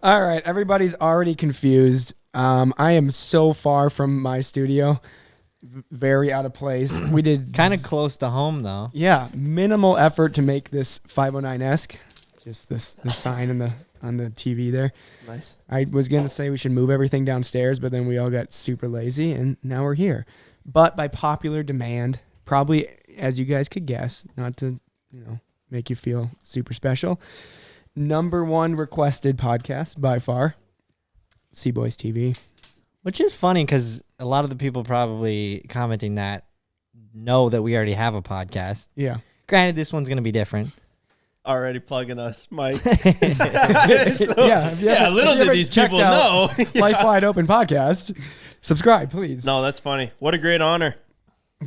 All right, everybody's already confused. I am so far from my studio, very out of place. We did Kind of close to home, though. Yeah, minimal effort to make this 509-esque. Just the sign on the TV there. Nice. I was going to say we should move everything downstairs, but then we all got super lazy, and now we're here. But by popular demand, probably, as you guys could guess, not to make you feel super special, number one requested podcast by far, CboysTV. Which is funny because a lot of the people probably commenting that know that we already have a podcast. Yeah. Granted, this one's going to be different. Already plugging us, Mike. Little did these people know. Life Wide Open podcast. Subscribe, please. No, that's funny. What a great honor.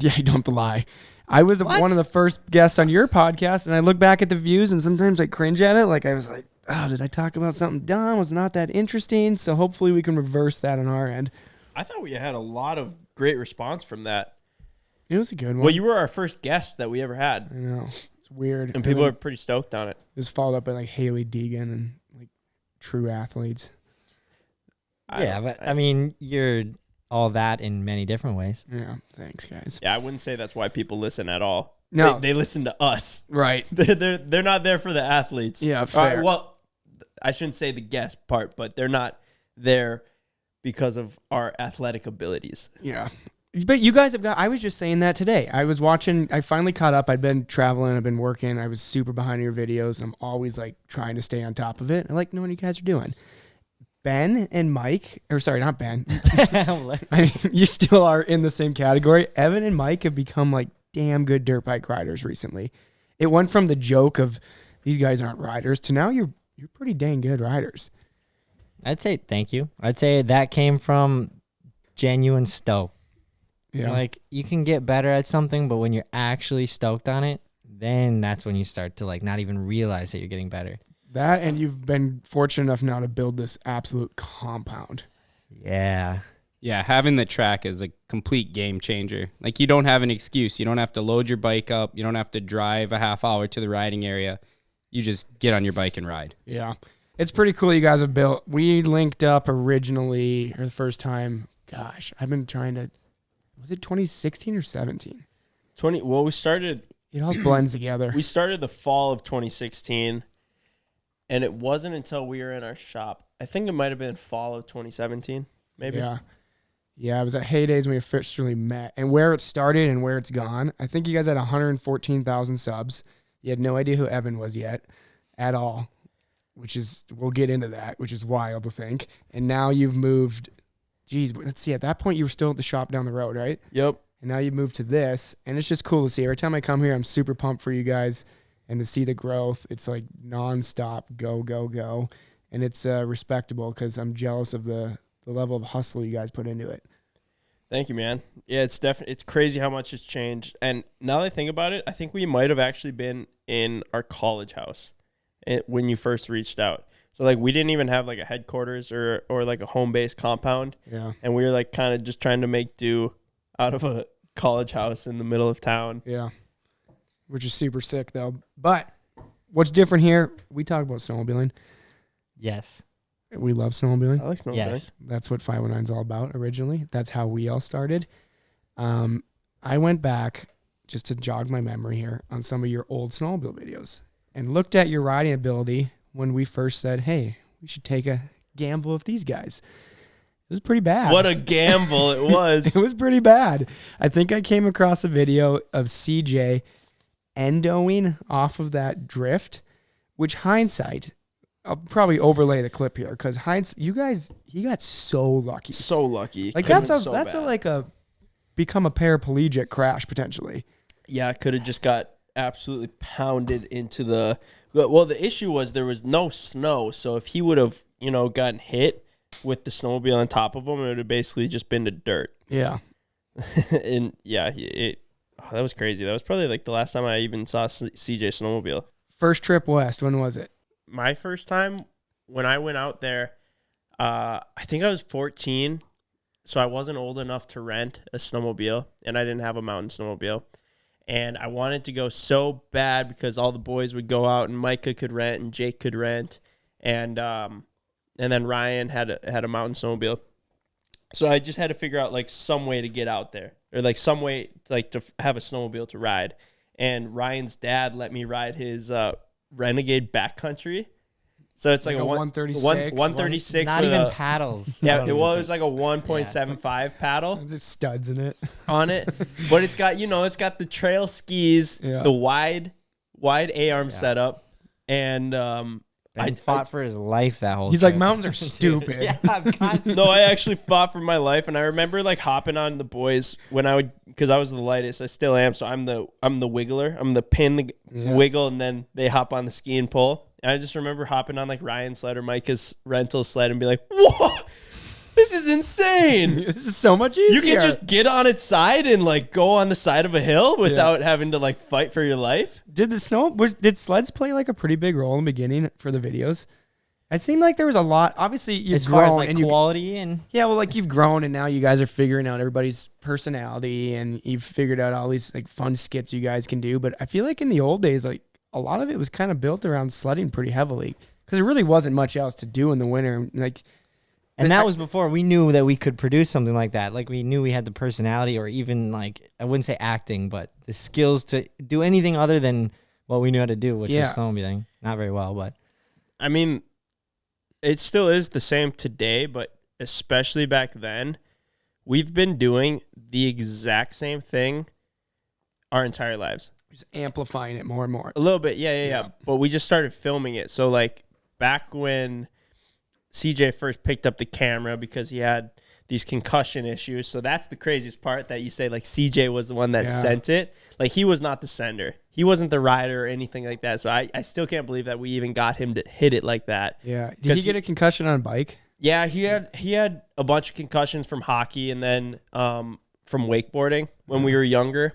Yeah, you don't have to lie. I was one of the first guests on your podcast, and I look back at the views, and sometimes I cringe at it. Like, I was like, oh, did I talk about something dumb? Was not that interesting? So hopefully we can reverse that on our end. I thought we had a lot of great response from that. It was a good one. Well, you were our first guest that we ever had. I know. It's weird. And people are pretty stoked on it. It was followed up by like Haley Deegan and like true athletes. I mean, you're all that in many different ways. Yeah, thanks, guys. Yeah, I wouldn't say that's why people listen at all. No. They listen to us. Right. They're not there for the athletes. Yeah, fair. Well, I shouldn't say the guest part, but they're not there because of our athletic abilities. Yeah. But you guys I was just saying that today. I finally caught up. I'd been traveling, I've been working. I was super behind your videos. I'm always like trying to stay on top of it. I like knowing what you guys are doing. Ben and Mike, or sorry, not Ben. I mean, you still are in the same category. Evan and Mike have become like damn good dirt bike riders recently. It went from the joke of these guys aren't riders to now you're pretty dang good riders. I'd say thank you. I'd say that came from genuine stoke. Yeah. Like, you can get better at something, but when you're actually stoked on it, then that's when you start to like not even realize that you're getting better. That, and you've been fortunate enough now to build this absolute compound. Yeah. Yeah, having the track is a complete game changer. Like, you don't have an excuse. You don't have to load your bike up. You don't have to drive a half hour to the riding area. You just get on your bike and ride. Yeah. It's pretty cool you guys have built. We linked up originally, or the first time, gosh, I've been trying to, was it 2016 or 17? Well, we started. It all blends together. We started the fall of 2016, and it wasn't until we were in our shop. I think it might have been fall of 2017, maybe. Yeah. Yeah, it was at Heydays when we officially met. And where it started and where it's gone, I think you guys had 114,000 subs. You had no idea who Evan was yet at all, which is, we'll get into that, which is wild to think. And now you've moved, geez, let's see, at that point you were still at the shop down the road, right? Yep. And now you've moved to this, and it's just cool to see. Every time I come here, I'm super pumped for you guys, and to see the growth. It's like nonstop, go, go, go. And it's respectable because I'm jealous of the level of hustle you guys put into it. Thank you, man. Yeah, it's crazy how much has changed. And now that I think about it, I think we might have actually been in our college house when you first reached out. So like we didn't even have like a headquarters or like a home base compound. Yeah. And we were like kind of just trying to make do out of a college house in the middle of town. Yeah. Which is super sick though. But what's different here, we talk about snowmobiling. Yes. We love snowmobiling. I like snowmobiling. Yes. That's what 509 is all about originally. That's how we all started. I went back just to jog my memory here on some of your old snowmobile videos and looked at your riding ability when we first said, hey, we should take a gamble with these guys. It was pretty bad. What a gamble it was. It was pretty bad. I think I came across a video of CJ endoing off of that drift, which hindsight, I'll probably overlay the clip here because you guys, he got so lucky. So lucky. Like that's a become a paraplegic crash potentially. Yeah, could have just got absolutely pounded into the. Well, the issue was there was no snow, so if he would have, gotten hit with the snowmobile on top of him, it would have basically just been the dirt. Yeah. And yeah, that was crazy. That was probably like the last time I even saw CJ snowmobile. First trip west, when was it? My first time when I went out there, I think I was 14, so I wasn't old enough to rent a snowmobile, and I didn't have a mountain snowmobile. And I wanted to go so bad because all the boys would go out, and Micah could rent, and Jake could rent. And and then Ryan had a mountain snowmobile. So I just had to figure out like some way to get out there, or like some way like to have a snowmobile to ride. And Ryan's dad let me ride his Renegade backcountry. So it's like a 136. 136. Not with even a, paddles. Yeah, it was like a 1.75 paddle There's studs in it. on it, but it's got it's got the trail skis, Yeah. the wide A-arm setup, and I fought for his life that whole He's trip. like, mountains are stupid. Yeah, I'm kind no, I actually fought for my life, and I remember like hopping on the boys when because I was the lightest. I still am, so I'm the wiggler. I'm the pin, the wiggle, and then they hop on the ski and pull. And I just remember hopping on like Ryan's sled or Micah's rental sled and be like, "Whoa, this is insane! This is so much easier. You can just get on its side and like go on the side of a hill without having to like fight for your life." Did did sleds play like a pretty big role in the beginning for the videos? It seemed like there was a lot. Obviously, you've as far as grown like and quality and like you've grown and now you guys are figuring out everybody's personality and you've figured out all these like fun skits you guys can do. But I feel like in the old days, like a lot of it was kind of built around sledding pretty heavily because there really wasn't much else to do in the winter. Like, And that was before we knew that we could produce something like that. Like we knew we had the personality or even like, I wouldn't say acting, but the skills to do anything other than what we knew how to do, which is snowmobiling. Not very well, but. I mean, it still is the same today, but especially back then, we've been doing the exact same thing our entire lives. just amplifying it more and more. A little bit, yeah. But we just started filming it. So like back when CJ first picked up the camera because he had these concussion issues. So that's the craziest part, that you say like CJ was the one that sent it. Like he was not the sender. He wasn't the rider or anything like that. So I still can't believe that we even got him to hit it like that. Yeah. Did he get a concussion on a bike? Yeah, he had a bunch of concussions from hockey and then from wakeboarding when we were younger.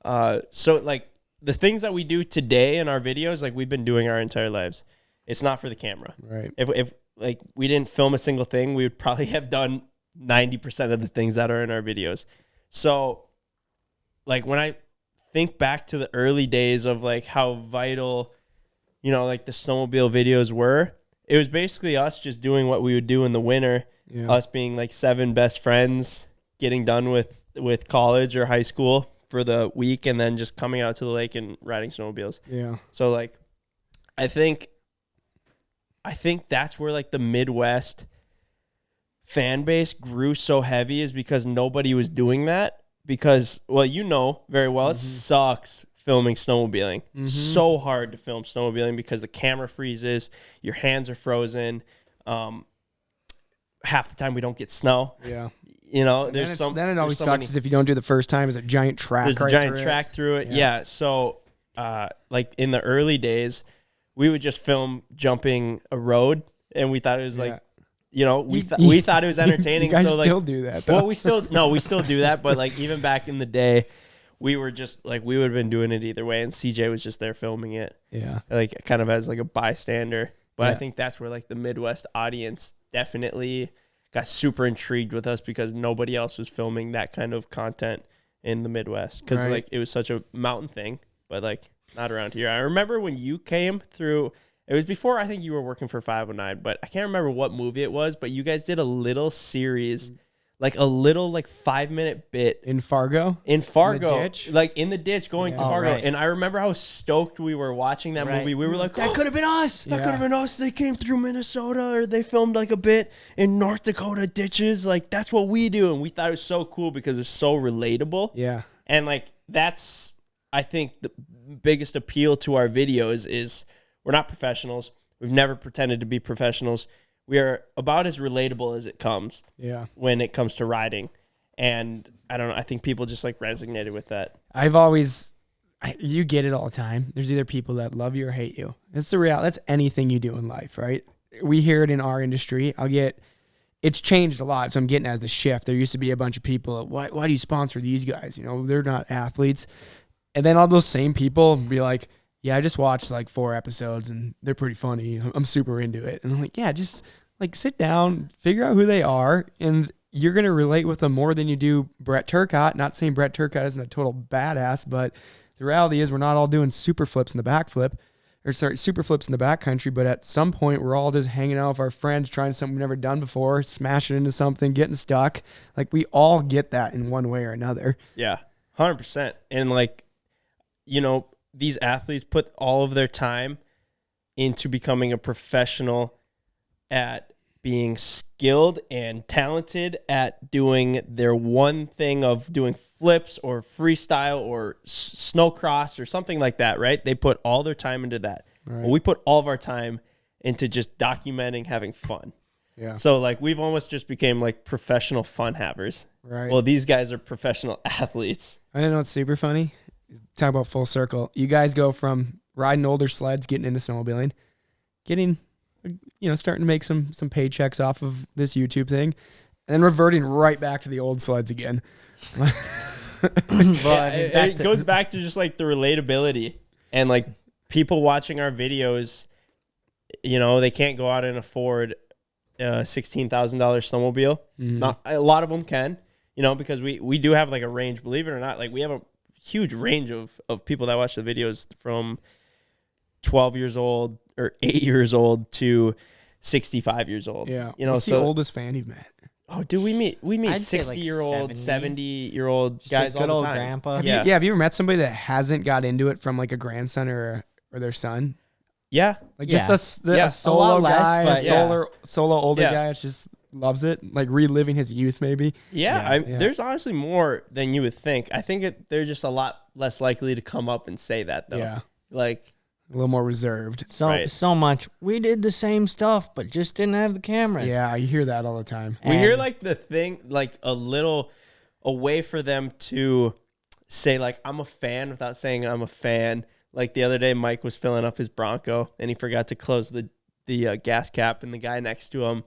So like the things that we do today in our videos, like we've been doing our entire lives. It's not for the camera. Right. If like we didn't film a single thing, we would probably have done 90% of the things that are in our videos. So like when I think back to the early days of like how vital, you know, like the snowmobile videos were, it was basically us just doing what we would do in the winter. Yeah. Us being like 7 best friends, getting done with college or high school for the week, and then just coming out to the lake and riding snowmobiles. Yeah. So like, I think that's where like the Midwest fan base grew so heavy, is because nobody was doing that. Because, well, you know very well, it sucks filming snowmobiling. So hard to film snowmobiling because the camera freezes, your hands are frozen. Half the time we don't get snow. Yeah. You know, Then it always sucks is if you don't do the first time, it's a giant track. There's a giant track through it. Yeah. So, like in the early days, we would just film jumping a road, and we thought it was like, you know, we thought it was entertaining. You guys so like, still do that, though. Well, we still do that, but like even back in the day, we were just like, we would have been doing it either way, and CJ was just there filming it. Yeah. Like kind of as like a bystander. But I think that's where like the Midwest audience definitely got super intrigued with us, because nobody else was filming that kind of content in the Midwest, because like it was such a mountain thing, but like not around here. I remember when you came through, it was before I think you were working for 509, but I can't remember what movie it was, but you guys did a little series, like a little like 5-minute bit in Fargo. In the ditch? Like in the ditch going to Fargo. right. And I remember how stoked we were watching that movie. We were like, that could have been us. That could have been us. They came through Minnesota, or they filmed like a bit in North Dakota ditches. Like that's what we do. And we thought it was so cool because it's so relatable. Yeah. And like that's, I think, the biggest appeal to our videos is we're not professionals. We've never pretended to be professionals. We are about as relatable as it comes. Yeah. When it comes to riding. And I don't know, I think people just like resonated with that. You get it all the time. There's either people that love you or hate you. It's the reality. That's anything you do in life, right? We hear it in our industry. It's changed a lot. So I'm getting at the shift. There used to be a bunch of people, why do you sponsor these guys? You know, they're not athletes. And then all those same people be like, yeah, I just watched like 4 episodes and they're pretty funny. I'm super into it. And I'm like, yeah, just like sit down, figure out who they are, and you're going to relate with them more than you do Brett Turcotte. Not saying Brett Turcotte isn't a total badass, but the reality is we're not all doing super flips in the backflip or sorry, super flips in the backcountry. But at some point, we're all just hanging out with our friends, trying something we've never done before, smashing into something, getting stuck. Like we all get that in one way or another. Yeah, 100%. And like, these athletes put all of their time into becoming a professional at being skilled and talented at doing their one thing of doing flips or freestyle or snowcross or something like that, right? They put all their time into that. Right. Well, we put all of our time into just documenting having fun. Yeah. So like we've almost just became like professional fun havers. Right. Well, these guys are professional athletes. I know what's super funny. Talk about full circle. You guys go from riding older sleds, getting into snowmobiling, getting, starting to make some paychecks off of this YouTube thing, and then reverting right back to the old sleds again. It goes back to just like the relatability and like people watching our videos, they can't go out and afford a $16,000 snowmobile. Mm-hmm. Not a lot of them can, because we do have like a range, believe it or not. Like we have a huge range of people that watch the videos from 12 years old or 8 years old to 65 years old. Yeah. What's the oldest fan you've met? Oh, dude, we meet I'd say, like, 60-year-old, 70. 70-year-old guys all good the old time. grandpa. Yeah. Have you ever met somebody that hasn't got into it from like a grandson or their son? Yeah. Like Yeah. just a Yeah. solo A lot less, guy, but yeah. solo older Yeah. guy that just loves it, like reliving his youth maybe. Yeah, Yeah. there's honestly more than you would think. I think they're just a lot less likely to come up and say that, though. Yeah. Like, A little more reserved. So much. We did the same stuff, but just didn't have the cameras. Yeah, you hear that all the time. we hear And- like the thing, like a way for them to say like, I'm a fan without saying I'm a fan. Like the other day, Mike was filling up his Bronco and he forgot to close the gas cap, and the guy next to him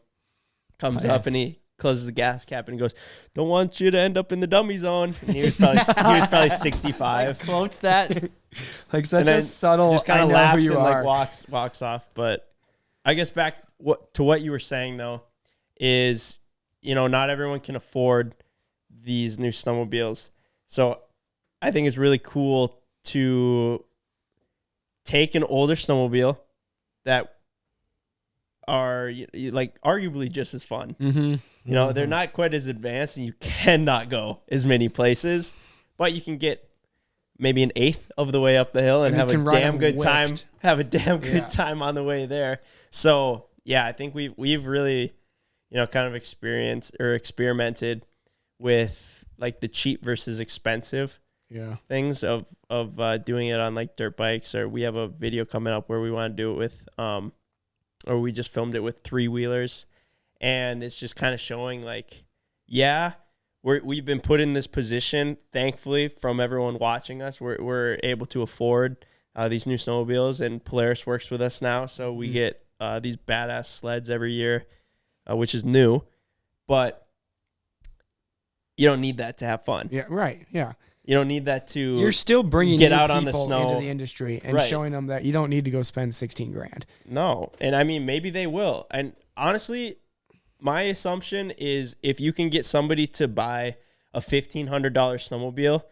comes up and he closes the gas cap and he goes, "Don't want you to end up in the dummy zone." And he was probably 65. Quotes that. Like such And then a subtle, just kind I of know laughs who you and are. like walks off. But I guess back to what you were saying though is, not everyone can afford these new snowmobiles. So I think it's really cool to take an older snowmobile that are like arguably just as fun. Mm-hmm. They're not quite as advanced and you cannot go as many places, but you can get maybe an eighth of the way up the hill and And you have a can ride damn them good time. whipped. Have a damn good Yeah. time on the way there. So yeah, I think we've really, kind of experimented with like the cheap versus expensive Yeah. things of doing it on like dirt bikes, or we have a video coming up where we want to do it with or we just filmed it with 3-wheelers, and it's just kind of showing like, yeah, we've been put in this position, thankfully, from everyone watching us. We're able to afford these new snowmobiles, and Polaris works with us now, so we get these badass sleds every year, which is new, but you don't need that to have fun. Yeah. Right. Yeah. You don't need that to You're still bringing get new out on the people snow. into the industry and Right. showing them that you don't need to go spend $16,000. No. And I mean, maybe they will. And honestly, my assumption is if you can get somebody to buy a $1,500 snowmobile,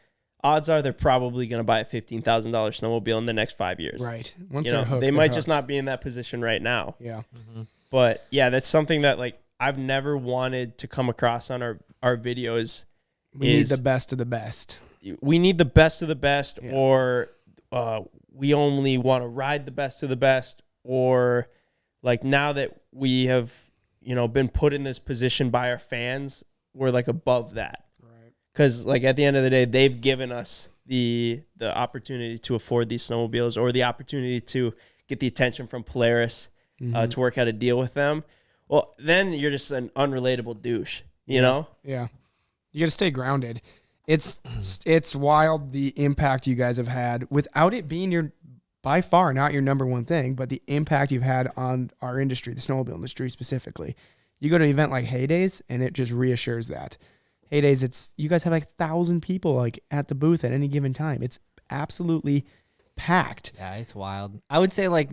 odds are they're probably going to buy a $15,000 snowmobile in the next 5 years. Right. Once they're hooked, they they're might just hooked. not be in that position right now. Yeah. But yeah, that's something that like I've never wanted to come across on our videos. We need the best of the best. We need the best of the best, Yeah. or we only want to ride the best of the best, or like now that we have, been put in this position by our fans, we're like above that. Right. Because like at the end of the day, they've given us the opportunity to afford these snowmobiles, or the opportunity to get the attention from Polaris to work out a deal with them. Well, then you're just an unrelatable douche, you know? Yeah. You got to stay grounded. It's wild the impact you guys have had without it being by far not your number one thing, but the impact you've had on our industry, the snowmobile industry specifically. You go to an event like Heydays and it just reassures that. Heydays, you guys have like 1,000 people like at the booth at any given time. It's absolutely packed. Yeah, it's wild. I would say, like,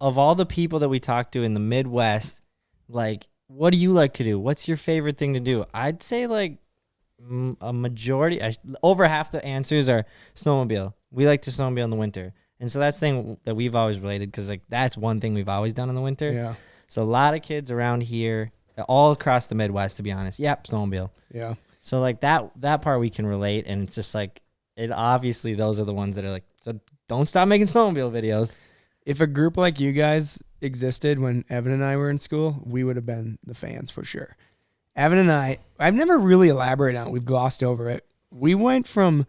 of all the people that we talk to in the Midwest, like, what do you like to do? What's your favorite thing to do? I'd say, like, a majority, over half the answers are snowmobile. We like to snowmobile in the winter. And so that's the thing that we've always related, because like that's one thing we've always done in the winter. Yeah. So a lot of kids around here, all across the Midwest, to be honest. Yep, snowmobile. Yeah. So like that part we can relate, and it's just like it. Obviously, those are the ones that are like, so don't stop making snowmobile videos. If a group like you guys existed when Evan and I were in school, we would have been the fans for sure. Evan and I've never really elaborated on it. We've glossed over it. We went from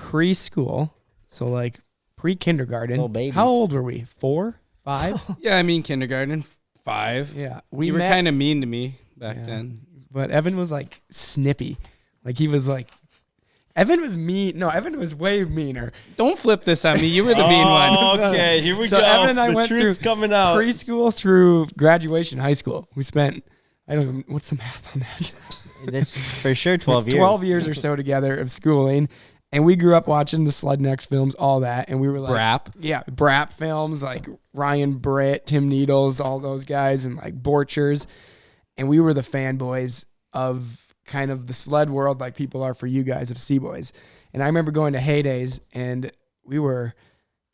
preschool, so like pre-kindergarten. Little babies. How old were we? 4, 5? Yeah, I mean kindergarten, 5. Yeah. You were kind of mean to me back Yeah. then. But Evan was like snippy. Like he was like, Evan was mean. No, Evan was way meaner. Don't flip this on me. You were the mean one. Okay, here we So go. Evan and I the went truth's through coming out. preschool through graduation, high school. We spent, I don't know, what's the math on that? That's for sure 12 years. 12 years or so together of schooling. And we grew up watching the Sled Next films, all that. And we were like, Brap. Yeah, Brap films, like Ryan Britt, Tim Needles, all those guys, and like Borchers. And we were the fanboys of kind of the sled world, like people are for you guys of Cboys. And I remember going to Heydays, and we were,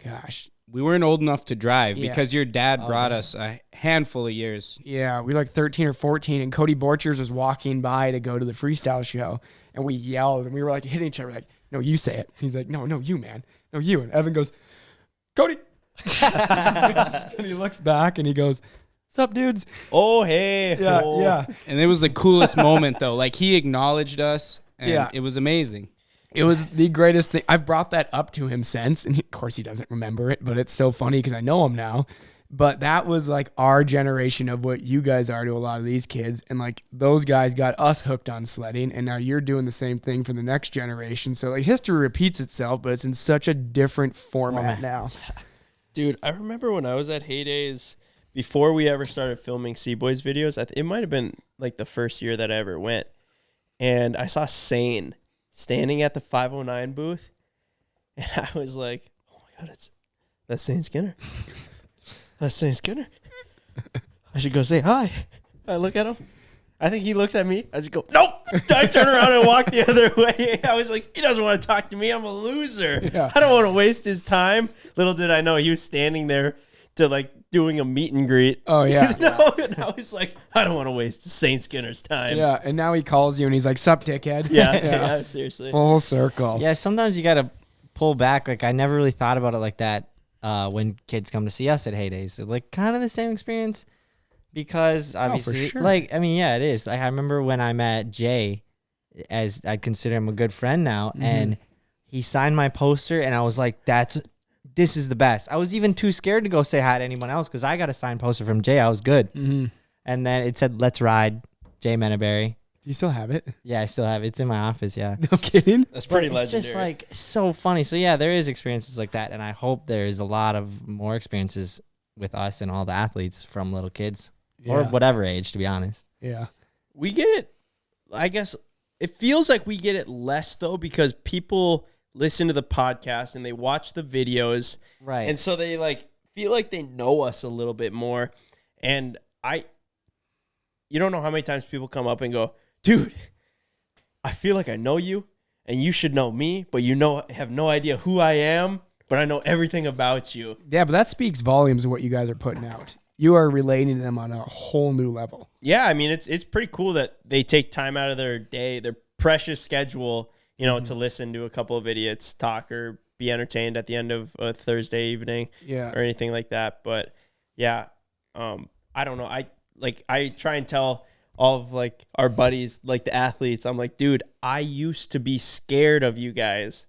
gosh, We weren't old enough to drive Yeah. because your dad brought us a handful of years. yeah, we were like 13 or 14, and Cody Borchers was walking by to go to the freestyle show, and we yelled, and we were like hitting each other, like, no, you say it. He's like, no, you, man. No, you. And Evan goes, Cody. And he looks back, and he goes, what's up, dudes? Oh, hey. Yeah, oh. yeah. And it was the coolest moment, though. Like, he acknowledged us, and Yeah. it was amazing. It was the greatest thing. I've brought that up to him since, and of course he doesn't remember it, but it's so funny because I know him now. But that was like our generation of what you guys are to a lot of these kids. And like those guys got us hooked on sledding, and now you're doing the same thing for the next generation. So like history repeats itself, but it's in such a different format now. Dude, I remember when I was at Heydays, before we ever started filming Cboys videos, it might have been like the first year that I ever went. And I saw Sane standing at the 509 booth. And I was like, oh my God, that's Sane Skinner. That's Sane Skinner. I should go say hi. I look at him. I think he looks at me. I just go, nope. I turn around and walk the other way. I was like, he doesn't want to talk to me. I'm a loser. Yeah. I don't want to waste his time. Little did I know he was standing there to like doing a meet and greet. Oh, yeah. And I was like, I don't want to waste Saint Skinner's time. Yeah, and now he calls you and he's like, sup, dickhead? Yeah, seriously. Full circle. Yeah, sometimes you got to pull back. Like, I never really thought about it like that when kids come to see us at Heydays. It's like kind of the same experience because obviously, sure. like, I mean, yeah, it is. Like, I remember when I met Jay, as I consider him a good friend now, and he signed my poster, and I was like, this is the best. I was even too scared to go say hi to anyone else because I got a signed poster from Jay. I was good. Mm-hmm. And then it said, let's ride, Jay Menaberry. Do you still have it? Yeah, I still have it. It's in my office, yeah. No kidding? That's pretty But legendary. It's just like so funny. So yeah, there is experiences like that, and I hope there's a lot of more experiences with us and all the athletes from little kids or whatever age, to be honest. Yeah. We get it. I guess it feels like we get it less though because people listen to the podcast and they watch the videos, Right. and so they like feel like they know us a little bit more. And you don't know how many times people come up and go, dude, I feel like I know you and you should know me, but have no idea who I am, but I know everything about you. Yeah, but that speaks volumes of what you guys are putting out. You are relating to them on a whole new level. Yeah, I mean, it's pretty cool that they take time out of their day, their precious schedule, to listen to a couple of idiots talk or be entertained at the end of a Thursday evening Yeah. or anything like that. But yeah, I don't know. I try and tell all of like our buddies, like the athletes, I'm like, dude, I used to be scared of you guys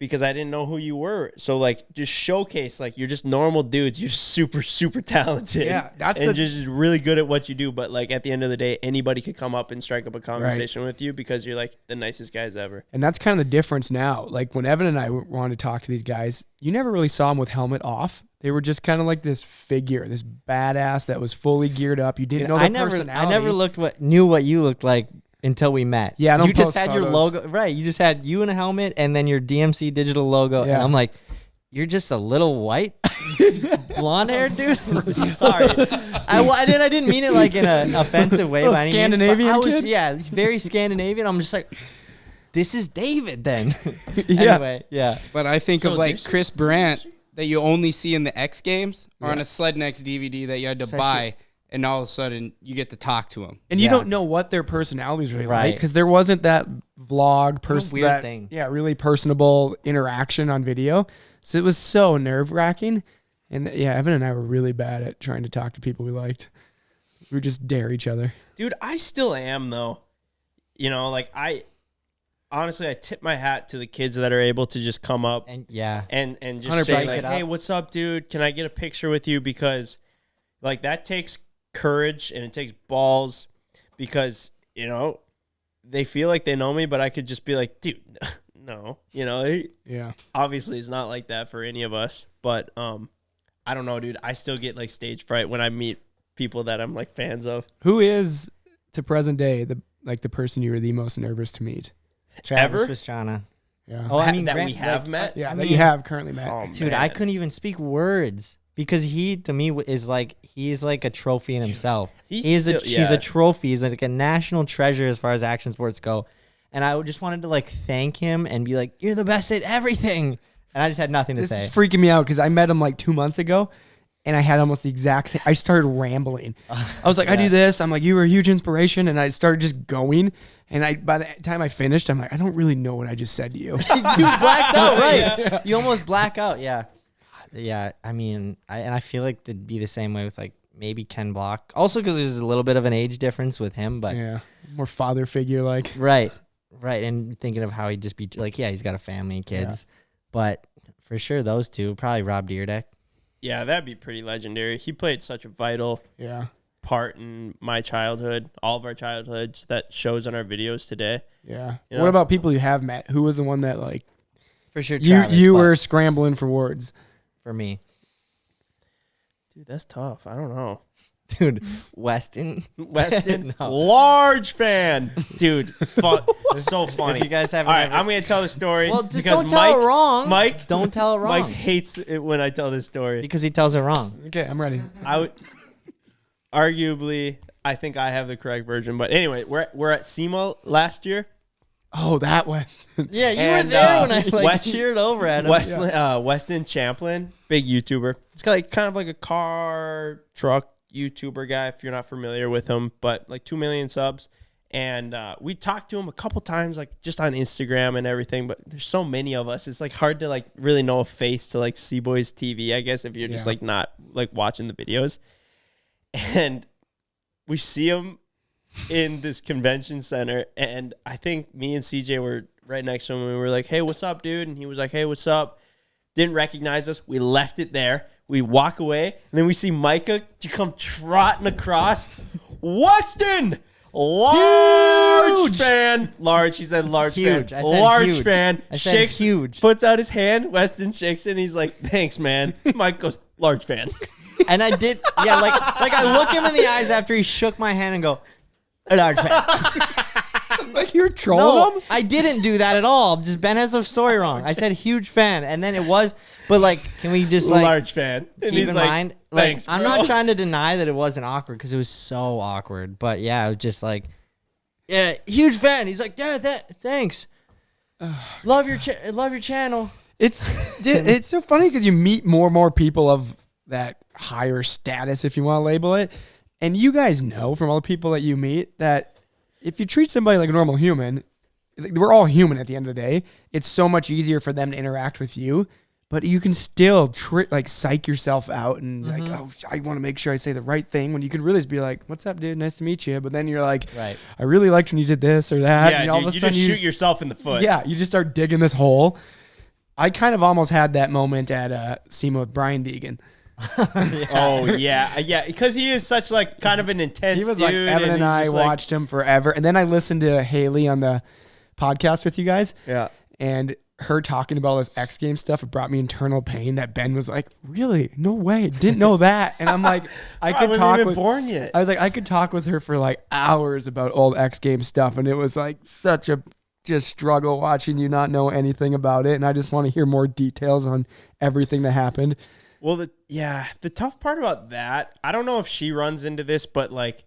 because I didn't know who you were. So like, just showcase, like, you're just normal dudes. You're super, super talented. Yeah, that's and just really good at what you do. But like at the end of the day, anybody could come up and strike up a conversation Right. with you because you're like the nicest guys ever. And that's kind of the difference now. Like when Evan and I wanted to talk to these guys, you never really saw them with helmet off. They were just kind of like this figure, this badass that was fully geared up. You didn't know their personality. I never knew what you looked like until we met. Yeah, I don't you just post had your photos. logo, right? You just had you in a helmet and then your DMC digital logo, and Yeah. I'm like, you're just a little white, blonde haired dude. Sorry, I didn't mean it like in an offensive way. Little By any means, but Scandinavian I was, kid? yeah, it's very Scandinavian. I'm just like, this is David then. Yeah. Anyway, yeah. But I think So of like this is Chris Brandt that you only see in the X Games or on Yeah. a Sled Next DVD that you had to buy, and all of a sudden you get to talk to him. And you Yeah. don't know what their personalities really Right. like because there wasn't that vlog weird thing. Yeah, really personable interaction on video. So it was so nerve wracking. And yeah, Evan and I were really bad at trying to talk to people we liked. We would just dare each other. Dude, I still am though. You know, like I tip my hat to the kids that are able to just come up And yeah. and just say 100%. like, hey, what's up, dude? Can I get a picture with you? Because like that takes courage and it takes balls because, you know, they feel like they know me, but I could just be like, dude, no, you know, Yeah. obviously it's not like that for any of us, but I don't know, dude. I still get like stage fright when I meet people that I'm like fans of. Who is to present day the person you were the most nervous to meet? Travis Ever? Pastrana. Yeah. Oh, I mean, that Grant, we have like, met? yeah, I that mean, you have currently met. Oh, Dude, man. I couldn't even speak words because he, to me, is like he's like a trophy in himself. He's a trophy. He's like a national treasure as far as action sports go. And I just wanted to like thank him and be like, "You're the best at everything." And I just had nothing to This say. is freaking me out because I met him like 2 months ago, and I had almost the exact same. I started rambling. I was like, I do this. I'm like, you were a huge inspiration, and I started just going. And by the time I finished, I'm like, I don't really know what I just said to you. You blacked out, right? Yeah. You almost black out. Yeah, yeah. I mean, I feel like it'd be the same way with like maybe Ken Block. Also, because there's a little bit of an age difference with him, but Yeah, more father figure like. right. And thinking of how he'd just be like, yeah, he's got a family and kids, but for sure those two, probably Rob Dyrdek. Yeah, that'd be pretty legendary. He played such a vital Yeah, part in my childhood, all of our childhoods that shows on our videos today. yeah. You know? What about people you have met? Who was the one that like For sure, you Travis, you but were scrambling for words? for me, Dude, that's tough. I don't know. dude. Weston, Weston, No. large fan. Dude, so funny. If you guys haven't, All right, ever- I'm going to tell the story. well, just because don't tell it wrong. Mike, don't tell it wrong Mike hates it when I tell this story. because he tells it wrong. Okay, I'm ready. I would arguably, I think I have the correct version. But anyway, we're at SEMA last year. Oh, that was. Yeah, you And, were there when I like Weston- cheered over at him. Weston Champlin, big YouTuber. He's got like kind of like a car truck YouTuber guy, if you're not familiar with him, but like 2 million subs. And we talked to him a couple times, like just on Instagram and everything. But there's so many of us, it's like hard to like really know a face to like CboysTV, I guess, if you're just like not like watching the videos. And we see him in this convention center, and I think me and CJ were right next to him, and we were like, hey, what's up, dude? And he was like, hey, what's up? Didn't recognize us. We left it there. We walk away, and then we see Micah come trotting across. Weston! Large fan. Large. He said large Huge. fan. I said Large huge. fan. I said Shakes, huge. puts out his hand. Weston shakes it, and he's like, thanks, man. Mike goes, large fan. And I did, yeah, like I look him in the eyes after he shook my hand and go, a large fan. Like you're trolling No, him? I didn't do that at all. Just Ben has the story wrong. I said huge fan, and then it was, but like, can we just like Large fan. And keep he's in like, mind? Like, thanks, I'm bro. not trying to deny that it wasn't awkward because it was so awkward. But yeah, it was just like, yeah, huge fan. He's like, yeah, thanks. Love your channel. It's so funny because you meet more and more people of that higher status, if you want to label it, and you guys know from all the people that you meet that if you treat somebody like a normal human, we're all human at the end of the day. It's so much easier for them to interact with you, but you can still psych yourself out and like, oh, I want to make sure I say the right thing when you could really just be like, "What's up, dude? Nice to meet you." But then you're like, Right. I really liked when you did this or that. Yeah, and all dude, of a you sudden just shoot yourself in the foot. Yeah, you just start digging this hole. I kind of almost had that moment at SEMA with Brian Deegan. Oh yeah, because he is such like kind of an intense He was dude. like, Evan and he's I just, like- watched him forever. And then I listened to Haley on the podcast with you guys. Yeah. And her talking about all this X Games stuff, it brought me internal pain that Ben was like, really? No way. Didn't know that. And I'm like, I could wasn't talk even with born yet. I was like, I could talk with her for like hours about old X Games stuff. And it was like such a just struggle watching you not know anything about it. And I just want to hear more details on everything that happened. Well, the tough part about that, I don't know if she runs into this, but like,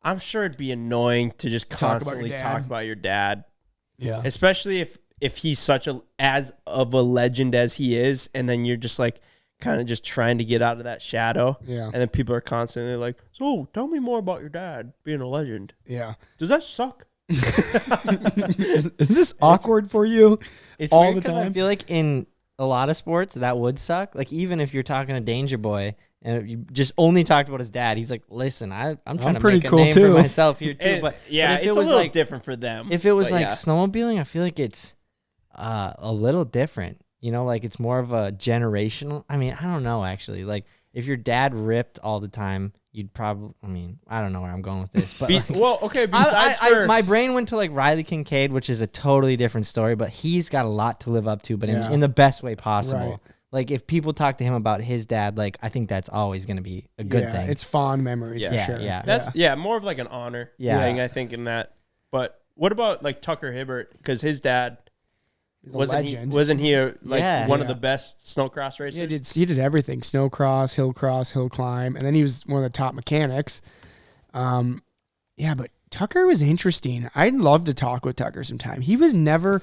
I'm sure it'd be annoying to just Talk about your constantly dad. talk about your dad. Yeah. Especially if he's such as of a legend as he is, and then you're just like kind of just trying to get out of that shadow. Yeah. And then people are constantly like, so tell me more about your dad being a legend. Yeah. Does that suck? Is this awkward for you? It's all weird the 'cause time? I feel like in a lot of sports that would suck. Like even if you're talking to Danger Boy and you just only talked about his dad, he's like, "Listen, I'm trying to pretty make cool a name too." for myself here too." And, but yeah, but if it's it a was little like different for them. if it was but like yeah. snowmobiling, I feel like it's a little different. You know, like it's more of a generational. I mean, I don't know actually. Like if your dad ripped all the time, you'd probably. I mean, I don't know where I'm going with this, but like, well, okay. Besides for my brain went to like Riley Kincaid, which is a totally different story, but he's got a lot to live up to, but Yeah. in the best way possible. Right. Like if people talk to him about his dad, like I think that's always going to be a good Yeah, thing. it's fond memories for Yeah, sure. yeah. that's more of like an honor Yeah. thing, I think, in that. But what about like Tucker Hibbert? Because his dad He's a wasn't legend. wasn't he one of Yeah. the best snowcross racers? He did everything: snowcross, hill climb, and then he was one of the top mechanics. But Tucker was interesting. I'd love to talk with Tucker sometime. He was never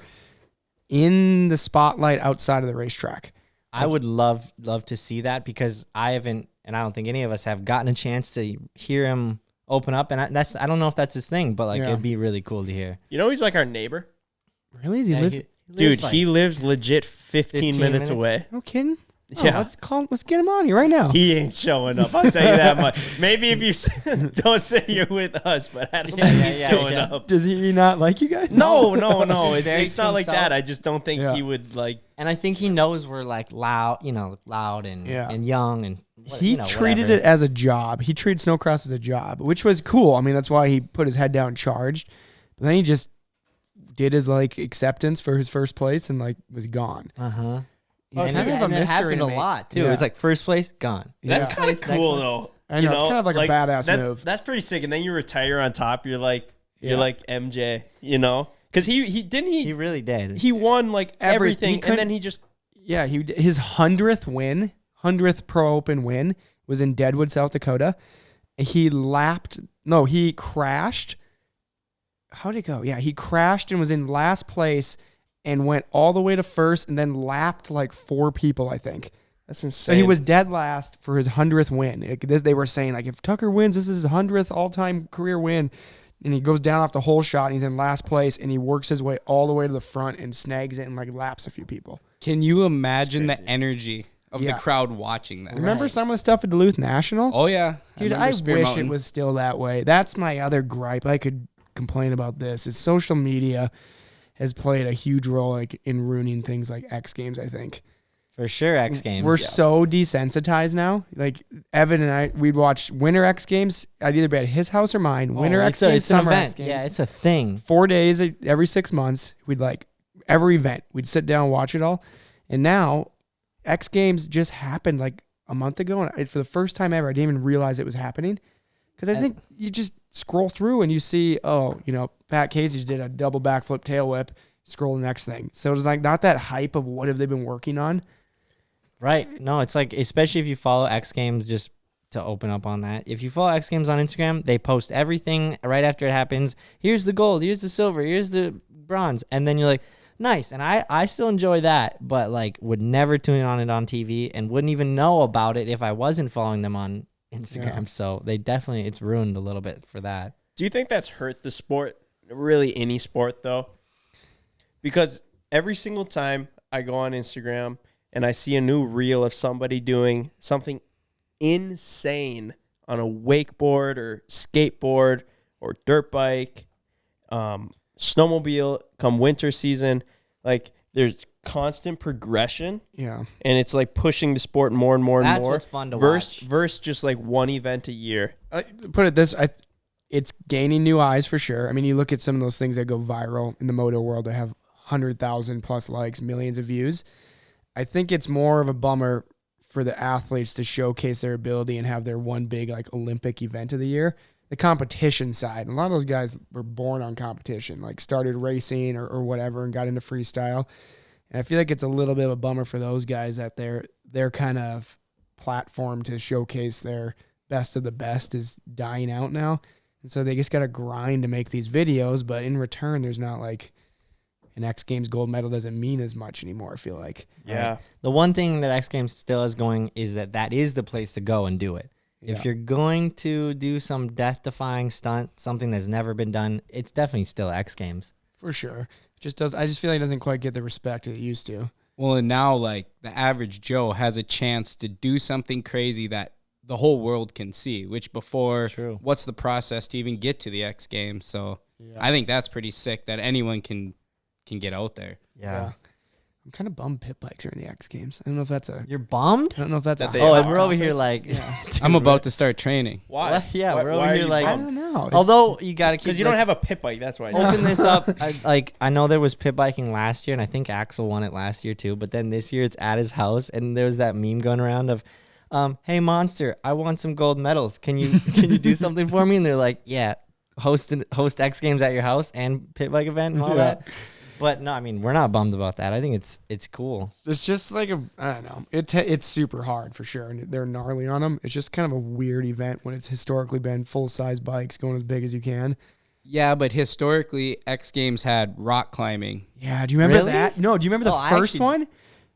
in the spotlight outside of the racetrack. I would love to see that because I haven't, and I don't think any of us have gotten a chance to hear him open up. And I don't know if that's his thing, but like Yeah. it'd be really cool to hear. You know, he's like our neighbor. Really? Is he Yeah, live? Dude, lives, he like, lives legit 15 minutes away. No kidding. Oh, Yeah. let's get him on here right now. He ain't showing up. I'll tell you that much. Maybe if you don't say you're with us, but I don't think he's showing up. Does he not like you guys? No. He's very It's to not like himself. that. I just don't think Yeah. he would like. And I think he knows we're like loud and Yeah. and young and He treated it as a job. He treated snowcross as a job, which was cool. I mean, that's why he put his head down and charged. But then he just did his like acceptance for his first place and like was gone. Uh-huh. He's And kind it, of a and it mystery happened to a me. lot too. Yeah. It's like first place gone. That's Yeah. kind of Next one. cool though. I know, it's kind of like a badass that's, move. That's pretty sick. And then you retire on top. You're like Yeah. MJ. You know, because he didn't He really did. he won like everything, couldn't- and then he just Yeah, his 100th Pro Open win was in Deadwood, South Dakota. He crashed. How'd it go? Yeah, he crashed and was in last place and went all the way to first and then lapped like 4 people, I think. that's insane. So he was dead last for his 100th win. They were saying, like, if Tucker wins, this is his 100th all-time career win. And he goes down off the whole shot, and he's in last place, and he works his way all the way to the front and snags it and, like, laps a few people. Can you imagine the energy of Yeah. the crowd watching that? Remember some of the stuff at Duluth National? Oh yeah, Dude, remember I Spear wish Mountain. it was still that way. That's my other gripe. I could complain about this. Is social media has played a huge role like in ruining things like X Games, I think. For sure, X Games. We're so desensitized now. Like Evan and I, we'd watch Winter X Games. I'd either be at his house or mine. Winter X Games, it's an Summer event. X Games. Yeah, it's a thing. 4 days every 6 months. We'd like every event. We'd sit down and watch it all. And now X Games just happened like a month ago. And for the first time ever, I didn't even realize it was happening. Because I think you just scroll through and you see, Pat Casey just did a double backflip tail whip. Scroll the next thing. So it's like not that hype of what have they been working on. Right. No, it's like, especially if you follow X Games, just to open up on that. If you follow X Games on Instagram, they post everything right after it happens. Here's the gold, here's the silver, here's the bronze. And then you're like, nice. And I still enjoy that, but like would never tune in on it on TV and wouldn't even know about it if I wasn't following them on Instagram. Yeah. So it's ruined a little bit for that. Do you think that's hurt the sport? Really, any sport though? Because every single time I go on Instagram and I see a new reel of somebody doing something insane on a wakeboard or skateboard or dirt bike, snowmobile come winter season, like there's constant progression. Yeah. And it's like pushing the sport more and more and That's more. what's fun to watch. Versus just like one event a year. Put it this, it's gaining new eyes for sure. I mean, you look at some of those things that go viral in the moto world that have 100,000 plus likes, millions of views. I think it's more of a bummer for the athletes to showcase their ability and have their one big like Olympic event of the year. The competition side, a lot of those guys were born on competition, like started racing or whatever and got into freestyle. And I feel like it's a little bit of a bummer for those guys that their kind of platform to showcase their best of the best is dying out now. And so they just got to grind to make these videos, but in return, there's not like an X Games gold medal doesn't mean as much anymore, I feel like. Yeah. Right. The one thing that X Games still is going is that is the place to go and do it. If Yeah. you're going to do some death-defying stunt, something that's never been done, it's definitely still X Games. For sure. I just feel like it doesn't quite get the respect it used to. Well, and now like the average Joe has a chance to do something crazy that the whole world can see, which before, True. what's the process to even get to the X Games? So Yeah. I think that's pretty sick that anyone can get out there. Yeah. I'm kind of bummed pit bikes are in the X Games. I don't know if that's a You're bummed? I don't know if that's That a they Oh, are. and we're over here like I'm about to start training. Why? What? Yeah, we're over why are here you like- I bummed? don't know. Although you got to keep Because you don't have a pit bike. That's why. open this up. I know there was pit biking last year, and I think Axel won it last year too. But then this year it's at his house, and there was that meme going around of, "Hey Monster, I want some gold medals. Can you do something for me?" And they're like, "Yeah, host X Games at your house and pit bike event and all Yeah. that." But no, I mean we're not bummed about that. I think it's cool. It's just like I don't know. It's super hard for sure, and they're gnarly on them. It's just kind of a weird event when it's historically been full size bikes going as big as you can. Yeah, but historically, X Games had rock climbing. Yeah, do you remember Really? that? No, do you remember Oh, the I first actually- one?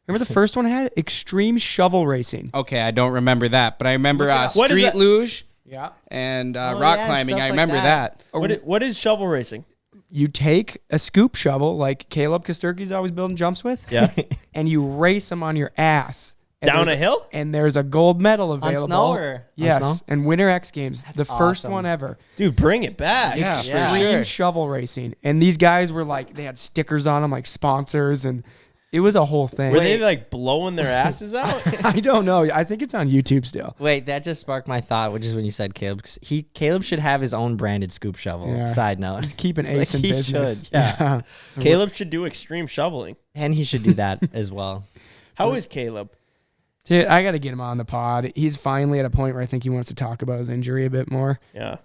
Remember the first one had extreme shovel racing. Okay, I don't remember that, but I remember What is street that? luge Yeah. and Oh, rock yeah, climbing. stuff I like remember that. that. What is shovel racing? You take a scoop shovel like Caleb Kosturki's always building jumps with, Yeah. and you race them on your ass. And Down there's a hill? And there's a gold medal On available. snow or on Yes, snow? and Winter X Games, the first awesome. one ever. Dude, bring it back. Yeah, Yeah. for Extreme sure. shovel racing. And these guys were like, they had stickers on them like sponsors, and it was a whole thing. Were they like blowing their asses out? I don't know. I think it's on YouTube still. Wait, that just sparked my thought, which is when you said Caleb. 'Cause Caleb should have his own branded scoop shovel. Yeah. Side note, He's keeping ace Like in he business. should, yeah. Caleb should do extreme shoveling. and he should do that as well. How is Caleb? Dude, I got to get him on the pod. He's finally at a point where I think he wants to talk about his injury a bit more. Yeah.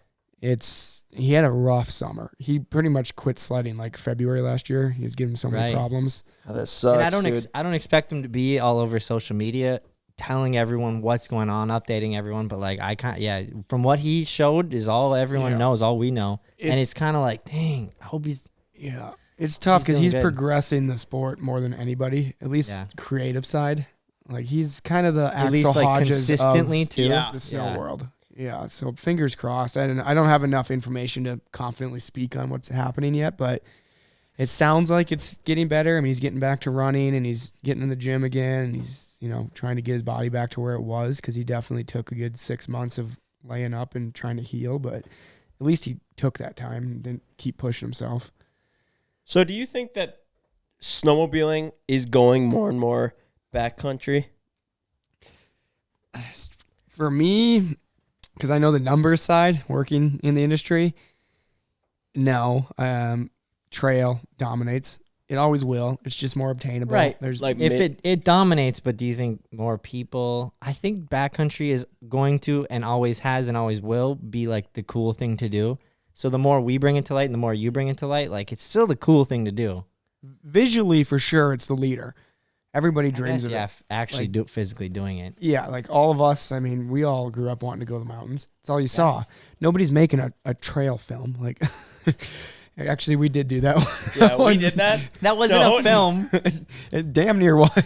He had a rough summer. He pretty much quit sledding like February last year. He was giving so many Right. problems. Oh, that sucks. And I don't expect him to be all over social media telling everyone what's going on, updating everyone. But like I can't. Yeah, from what he showed is all everyone Yeah. knows, all we know. And It's- it's kind of like, dang, I hope he's. Yeah. It's tough He's because doing he's good. progressing the sport more than anybody, at least Yeah. creative side. Like he's kind of the At Axel least like Hodges consistently of too. Yeah. the snow Yeah. world. Yeah. So fingers crossed. I don't have enough information to confidently speak on what's happening yet, but it sounds like it's getting better. I mean, he's getting back to running and he's getting in the gym again, and he's trying to get his body back to where it was because he definitely took a good 6 months of laying up and trying to heal, but at least he took that time and didn't keep pushing himself. So do you think that snowmobiling is going more and more backcountry? For me, because I know the numbers side working in the industry, no. Trail dominates. It always will. It's just more obtainable. Right. There's Like If mid- it dominates, but do you think more people? I think backcountry is going to and always has and always will be like the cool thing to do. So the more we bring it to light and the more you bring it to light, like it's still the cool thing to do. visually for sure. It's the leader. Everybody dreams of yeah, it. actually Like- do physically doing it. Yeah, like all of us. I mean, we all grew up wanting to go to the mountains. That's all you saw. Nobody's making a trail film. Like, actually, we did do that one. Yeah, we did that. That wasn't No, a film. It damn near was.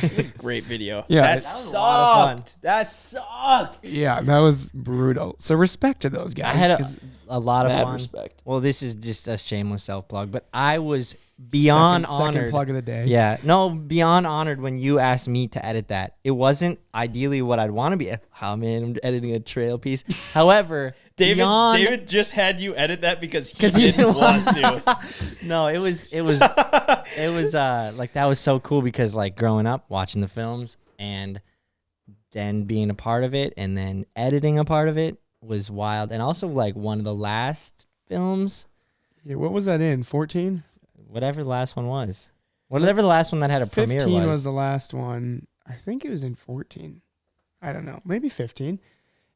It's a great video. Yeah, that that was a lot of fun. sucked. That sucked. Yeah, that was brutal. So respect to those guys. I had 'cause a lot of Mad fun. respect. Well, this is just a shameless self plug, but I was beyond second honored. plug of the day. Yeah, no, beyond honored when you asked me to edit that. It wasn't ideally what I'd want to be. Oh man, I'm editing a trail piece. However, beyond, David just had you edit that because he 'Cause he didn't want to. no, it was like that was so cool because like growing up watching the films and then being a part of it and then editing a part of it was wild. And also like one of the last films, Yeah, what was that in? 14? whatever the last one was. Whatever the last one that had a 15 premiere was the last one. I think it was in 14. I don't know. Maybe 15.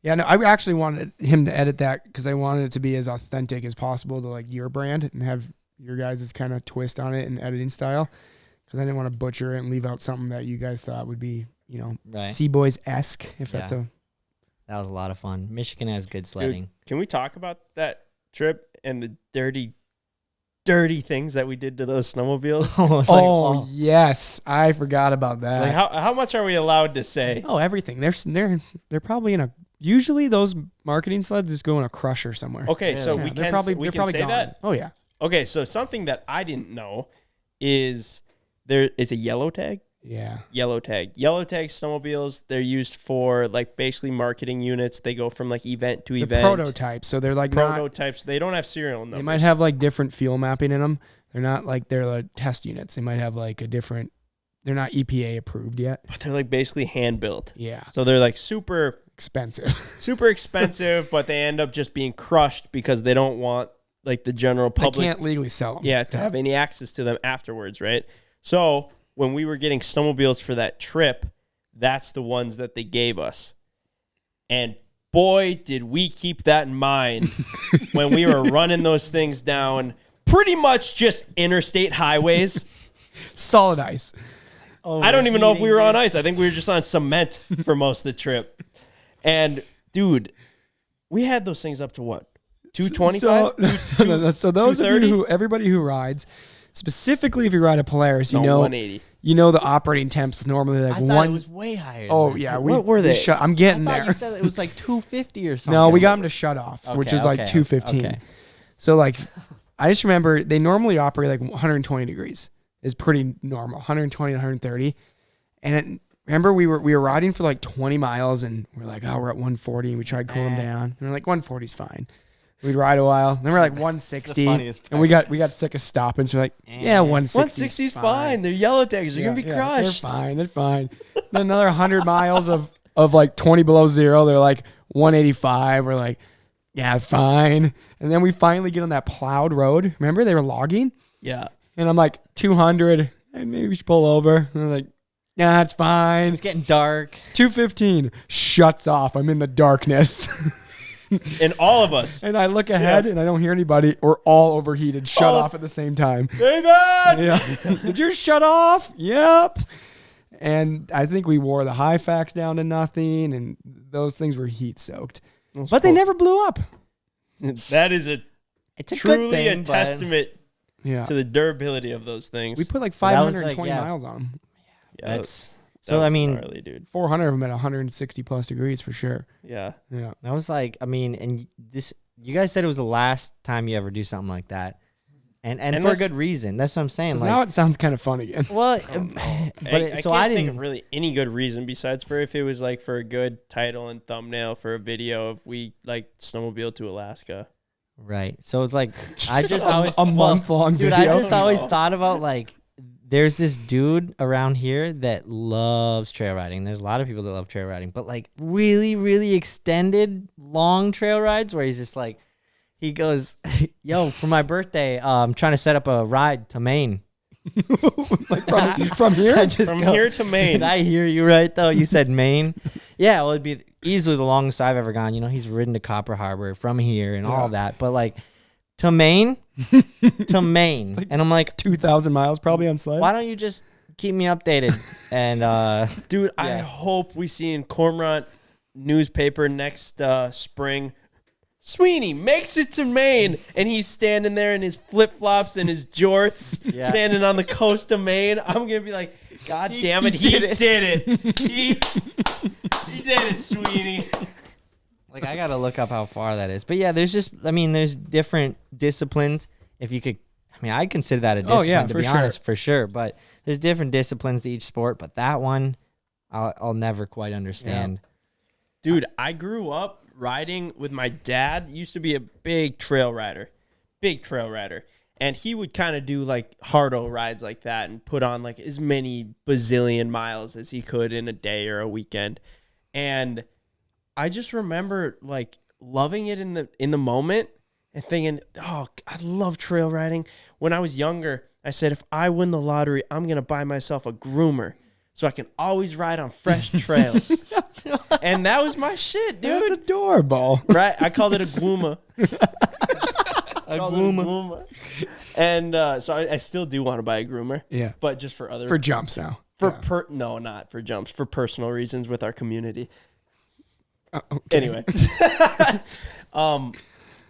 Yeah, no, I actually wanted him to edit that because I wanted it to be as authentic as possible to like your brand and have your guys' kind of twist on it and editing style. Because I didn't want to butcher it and leave out something that you guys thought would be, Right. Cboys-esque, if that's Yeah. a... That was a lot of fun. Michigan has good sledding. Can we talk about that trip and the dirty dirty things that we did to those snowmobiles? Oh, yes, I forgot about that. Like how much are we allowed to say? Oh, everything. They're probably in a. Usually those marketing sleds just go in a crusher somewhere. Okay, so we they're can probably say gone. that. Oh yeah. Okay, so something that I didn't know is there is a yellow tag. Yeah. Yellow tag snowmobiles. They're used for like basically marketing units. They go from like event to event. Prototypes. So they're like prototypes. They don't have serial numbers. They might have like different fuel mapping in them. They're not like they're like test units. They might have like a different. They're not EPA approved yet. But they're like basically hand built. Yeah. So they're like super expensive, but they end up just being crushed because they don't want like the general public. They can't legally sell them. Yeah, to have any access to them afterwards, right? So when we were getting snowmobiles for that trip, that's the ones that they gave us. And boy, did we keep that in mind when we were running those things down pretty much just interstate highways. Solid ice. I don't even know if we were on ice. I think we were just on cement for most of the trip. And dude, we had those things up to what? 225? So those of you everybody who rides, specifically if you ride a Polaris, you know 180. You know the operating temps normally like I thought it was way higher. Oh yeah, what were they? I'm getting I thought there. you said it was like 250 or something. No, we got them to shut off, which is like 215. Okay. So like, I just remember they normally operate like 120 degrees is pretty normal, 120 to 130. And remember we were riding for like 20 miles and we're like, oh, we're at 140 and we tried cooling down. And we're like 140 is fine. We'd ride a while. Then we're like 160 and we got sick of stopping. So we're like, yeah, 160 is fine. They're yellow tags. They're going to be crushed. They're fine. Then another 100 miles of like 20 below zero. They're like 185. We're like, yeah, fine. And then we finally get on that plowed road. Remember they were logging? Yeah. And I'm like 200 and maybe we should pull over. And they're like, yeah, it's fine. It's getting dark. 215 shuts off. I'm in the darkness. And all of us. And I look ahead and I don't hear anybody. We're all overheated, shut off at the same time. David! Yeah. Did you shut off? Yep. And I think we wore the high facts down to nothing, and those things were heat soaked. But they never blew up. That is It's a truly good thing, a testament to the durability of those things. We put like 520 miles on them. Yeah, that's so. I mean, gnarly, dude. 400 of them at 160 plus degrees for sure. Yeah. Yeah. that was like. I mean, and this. You guys said it was the last time you ever do something like that, and for a good reason. That's what I'm saying. Like, now it sounds kind of fun again. well, I so can't I think didn't. of really any good reason besides for if it was like for a good title and thumbnail for a video of we like snowmobile to Alaska. Right. So it's like I just always a month long dude. video. I just always thought about like there's this dude around here that loves trail riding. There's a lot of people that love trail riding, but like really, really extended long trail rides where he's just like he goes, "Yo, for my birthday, I'm trying to set up a ride to Maine." Like from here? From here to Maine. Did I hear you right though? You said Maine. Yeah, well, it'd be easily the longest I've ever gone. You know, he's ridden to Copper Harbor from here and all that, but like to Maine, to Maine, like and I'm like 2,000 miles probably on sled. Why don't you just keep me updated? And dude, I hope we see in Cormorant newspaper next spring. Sweeney makes it to Maine, and he's standing there in his flip-flops and his jorts, standing on the coast of Maine. I'm going to be like, God damn it, he did it. He did it, Sweeney. like, I got to look up how far that is. But yeah, there's just, I mean, there's different disciplines. If you could, I mean, I'd consider that a discipline, to be honest, for sure. But there's different disciplines to each sport. But that one, I'll never quite understand. Yeah. Dude, I grew up riding with my dad. Used to be a big trail rider, and he would kind of do like hardo rides like that and put on like as many bazillion miles as he could in a day or a weekend. And I just remember like loving it in the moment and thinking, oh, I love trail riding. When I was younger, I said, if I win the lottery, I'm gonna buy myself a groomer so I can always ride on fresh trails. And that was my shit, dude. That's adorable. Right? I called it a glooma. A groomer. And so I still do want to buy a groomer. Yeah. But just for other... For jumps now. No, not for jumps. For personal reasons with our community. Okay. Anyway.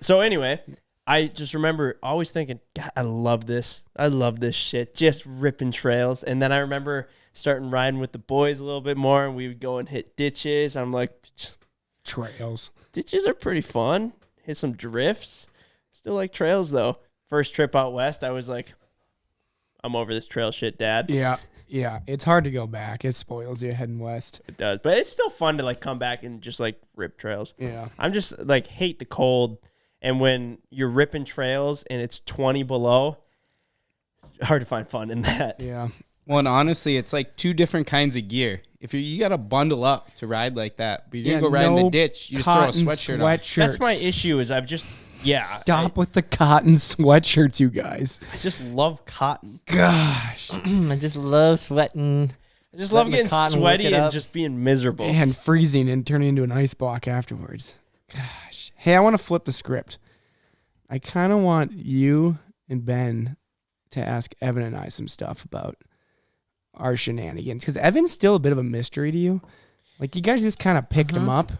So anyway, I just remember always thinking, God, I love this. I love this shit. Just ripping trails. And then I remember starting riding with the boys a little bit more, and we would go and hit ditches. I'm like, Trails. ditches are pretty fun. Hit some drifts. Still like trails though. First trip out west, I was like, I'm over this trail shit, Dad. Yeah. Yeah. It's hard to go back. It spoils you heading west. It does. But it's still fun to like come back and just like rip trails. Yeah. I'm just like hate the cold. And when you're ripping trails and it's 20 below, it's hard to find fun in that. Yeah. Well, and honestly, it's like two different kinds of gear. If you got to bundle up to ride like that, but you're going to go ride in the ditch, you just throw a sweatshirt on. That's my issue is I've just, Stop with the cotton sweatshirts, you guys. I just love cotton. Gosh. I just love sweating. I just love Letting the getting cotton sweaty work it and up. just being miserable. And freezing and turning into an ice block afterwards. Gosh. Hey, I want to flip the script. I kind of want you and Ben to ask Evan and I some stuff about our shenanigans. Because Evan's still a bit of a mystery to you. Like, you guys just kind of picked him up.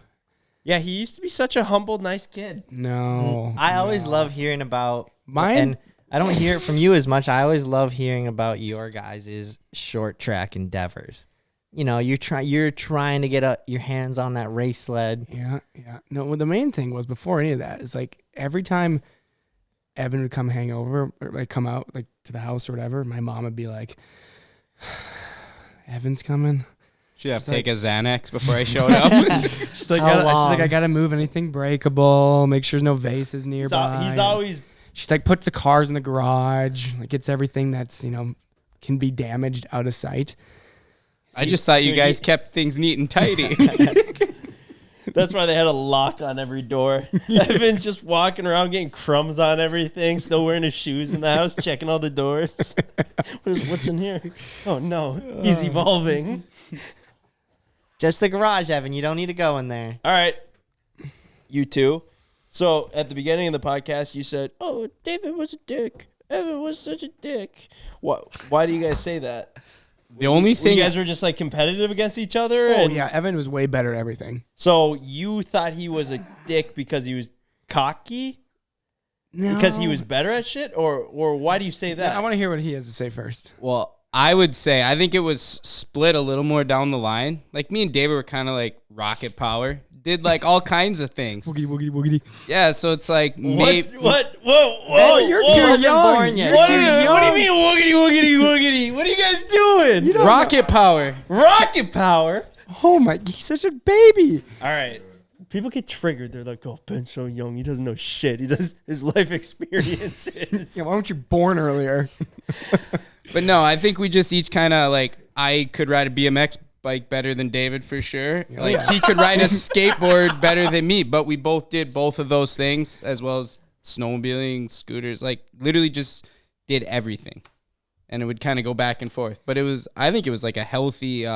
Yeah, he used to be such a humble, nice kid. No. I always love hearing about Mine? and I don't hear it from you as much. I always love hearing about your guys' short track endeavors. You know, you're trying to get your hands on that race sled. Yeah, yeah. No, well, the main thing was before any of that, it's like every time Evan would come hang over or like come out like to the house or whatever, my mom would be like, Evan's coming. Should have to take a Xanax before I showed up. She's like, How long? I gotta move anything breakable, make sure there's no vases nearby. He's always She's like, puts the cars in the garage, like gets everything that's, can be damaged out of sight. I just thought you guys kept things neat and tidy. That's why they had a lock on every door. Evan's just walking around getting crumbs on everything, still wearing his shoes in the house, checking all the doors. What's in here? Oh, no. He's evolving. Just the garage, Evan. You don't need to go in there. All right. You two. So at the beginning of the podcast, you said, oh, David was a dick. Evan was such a dick. Why do you guys say that? The only thing You guys were just like competitive against each other? Oh, and yeah. Evan was way better at everything. So you thought he was a dick because he was cocky? No. Because he was better at shit? Or why do you say that? I want to hear what he has to say first. Well, I would say I think it was split a little more down the line. Like me and David were kind of like rocket power. Did like all kinds of things. Woogity, woogity, woogity. Yeah, so it's like maybe What? Whoa. Oh, you're He too wasn't young. born yet. You're What too do young. you mean woogity, woogity? What are you guys doing? rocket power. Rocket power. Oh, my. He's such a baby. All right. People get triggered. They're like, oh, Ben's so young. He doesn't know shit. He does his life experiences. Yeah, why weren't you born earlier? But no, I think we just each kind of like I could ride a BMX bike better than David for sure. Like yeah. he could ride a skateboard better than me, but we both did both of those things as well as snowmobiling, scooters, like literally just did everything. And it would kind of go back and forth. But I think it was like a healthy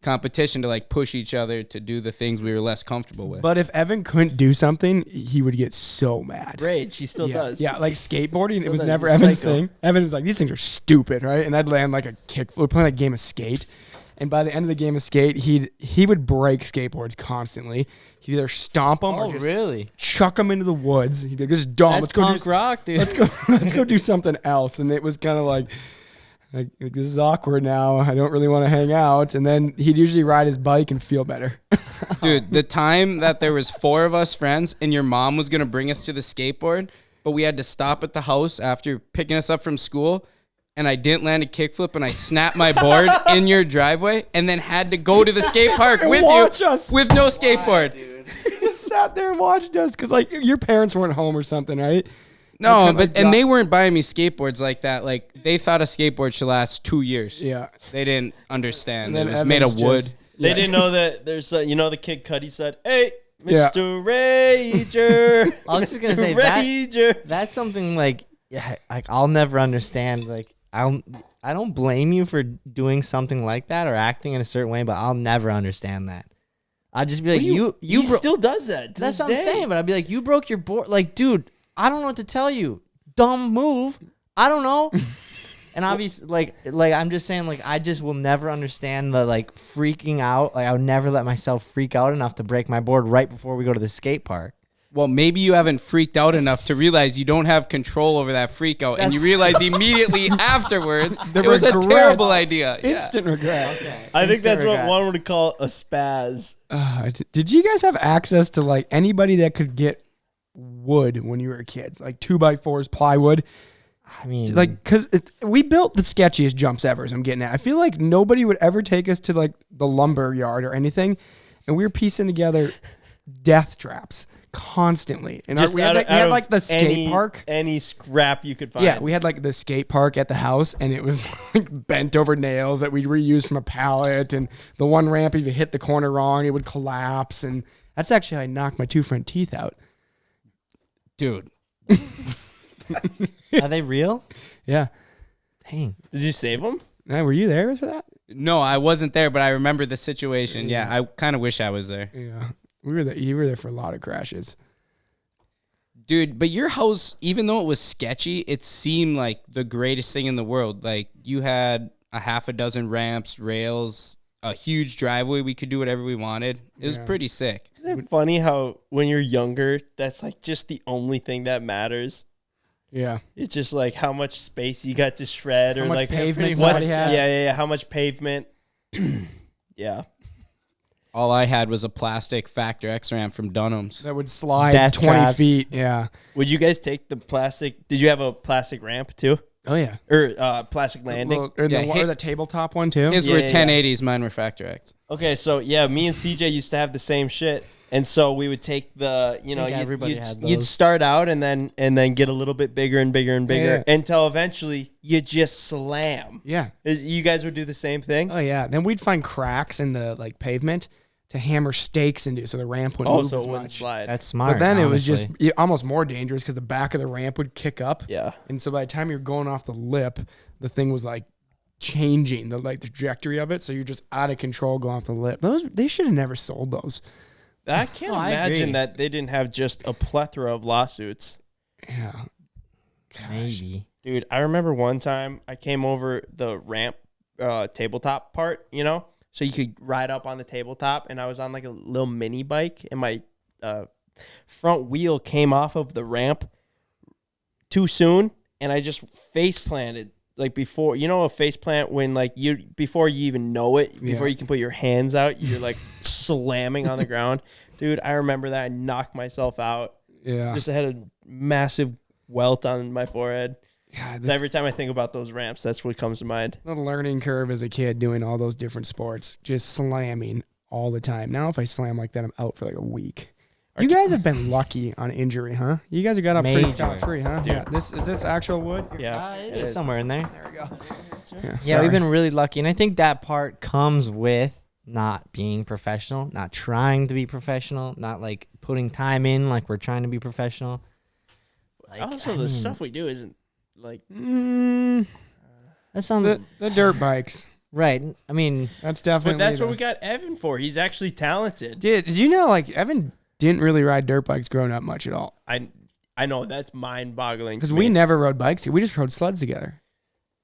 competition to like push each other to do the things we were less comfortable with. But if Evan couldn't do something, he would get so mad. Rage. He still yeah. does. Yeah, like skateboarding, it was does. never He's Evan's psycho. thing. Evan was like, these things are stupid, right? And I'd land like a kickflip. We're playing a game of skate. And by the end of the game of skate, he would break skateboards constantly. He'd either stomp them or just really? chuck them into the woods. He'd be like, this is dumb. That's Let's go punk do rock, dude. let's go do something else. And it was kind of like this is awkward now. I don't really want to hang out. And then he'd usually ride his bike and feel better. Dude, the time that there was 4 of us friends and your mom was going to bring us to the skateboard, but we had to stop at the house after picking us up from school, and I didn't land a kickflip and I snapped my board in your driveway and then had to go to the skate park And with watch you us. with no skateboard. He just sat there and watched us because like your parents weren't home or something, right? No, Like, but and they weren't buying me skateboards like that. Like they thought a skateboard should last 2 years. Yeah. They didn't understand. And It then was made of Evan's wood. just- They yeah. didn't know that there's, the kid Cuddy said, hey, Yeah. Mr. Rager. I was just gonna Mr. say that- Rager. That's something like I'll never understand. Like I don't blame you for doing something like that or acting in a certain way, but I'll never understand that. I'd just be like, He still does that. To That's this what I'm day. saying. But I'd be like, you broke your board. Like, dude, I don't know what to tell you. Dumb move. I don't know. And obviously, like I'm just saying, like I just will never understand the like freaking out. Like I would never let myself freak out enough to break my board right before we go to the skate park. Well, maybe you haven't freaked out enough to realize you don't have control over that freak out, and you realize immediately afterwards it was a terrible idea. Instant regret. I think that's what one would call a spaz. Did you guys have access to like anybody that could get wood when you were kids, like 2x4s, plywood? I mean, like, because we built the sketchiest jumps ever. So I'm getting at. I feel like nobody would ever take us to like the lumber yard or anything, and we were piecing together death traps constantly. And we had like the skate park, any scrap you could find. Yeah, we had like the skate park at the house, and it was like bent over nails that we'd reuse from a pallet. And the one ramp, if you hit the corner wrong, it would collapse. And that's actually how I knocked my 2 front teeth out, dude. Are they real? Yeah. Dang. Did you save them? Were you there for that? No, I wasn't there, but I remember the situation. Yeah, I kind of wish I was there. Yeah. We were there. You were there for a lot of crashes. Dude, but your house, even though it was sketchy, it seemed like the greatest thing in the world. Like, you had a half a dozen ramps, rails, a huge driveway. We could do whatever we wanted. It was pretty sick. Isn't it funny how when you're younger, that's like just the only thing that matters? Yeah. It's just like how much space you got to shred, how or much like pavement somebody has. Yeah. How much pavement? Yeah. All I had was a plastic Factor X ramp from Dunham's. That would slide Death 20 traps. feet. Yeah. Would you guys take the plastic? Did you have a plastic ramp too, Oh, yeah. or plastic landing? Or the tabletop one, too. His Yeah, were yeah, 1080s, mine were Factor X. Okay, so yeah, me and CJ used to have the same shit, and so we would take the, everybody had you'd those. start out and then get a little bit bigger and bigger and bigger Yeah. until eventually you just slam. Yeah. You guys would do the same thing? Oh, yeah. Then we'd find cracks in the like pavement to hammer stakes into so the ramp wouldn't move So as it wouldn't much. slide. That's smart. But then it was honestly. just almost more dangerous because the back of the ramp would kick up. Yeah. And so by the time you're going off the lip, the thing was like changing the trajectory of it. So you're just out of control going off the lip. They should have never sold those. I can't I imagine agree. that they didn't have just a plethora of lawsuits. Yeah. Maybe. Dude, I remember one time I came over the ramp tabletop part, so you could ride up on the tabletop, and I was on like a little mini bike, and my front wheel came off of the ramp too soon, and I just face planted. Like before, a face plant when like before you even know it, before you can put your hands out, you're like slamming on the ground. Dude, I remember that. I knocked myself out. Yeah. Just had a massive welt on my forehead. Yeah, So every time I think about those ramps, that's what comes to mind. the learning curve as a kid doing all those different sports, just slamming all the time. Now if I slam like that, I'm out for like a week. You guys have been lucky on injury, huh? You guys have got up pretty Major. scot-free, huh? Dude. Yeah. Is this actual wood? Yeah. It is somewhere in there. There we go. Yeah, sorry. we've been really lucky. And I think that part comes with not being professional, not trying to be professional, not like putting time in like we're trying to be professional. Like, Also, I the mean, stuff we do isn't like that's something The dirt bikes. right. I mean, That's definitely. But that's what we got Evan for. He's actually talented. did. Did you know like Evan didn't really ride dirt bikes growing up much at all? I know that's mind-boggling. Because to we me. never rode bikes. We just rode sleds together.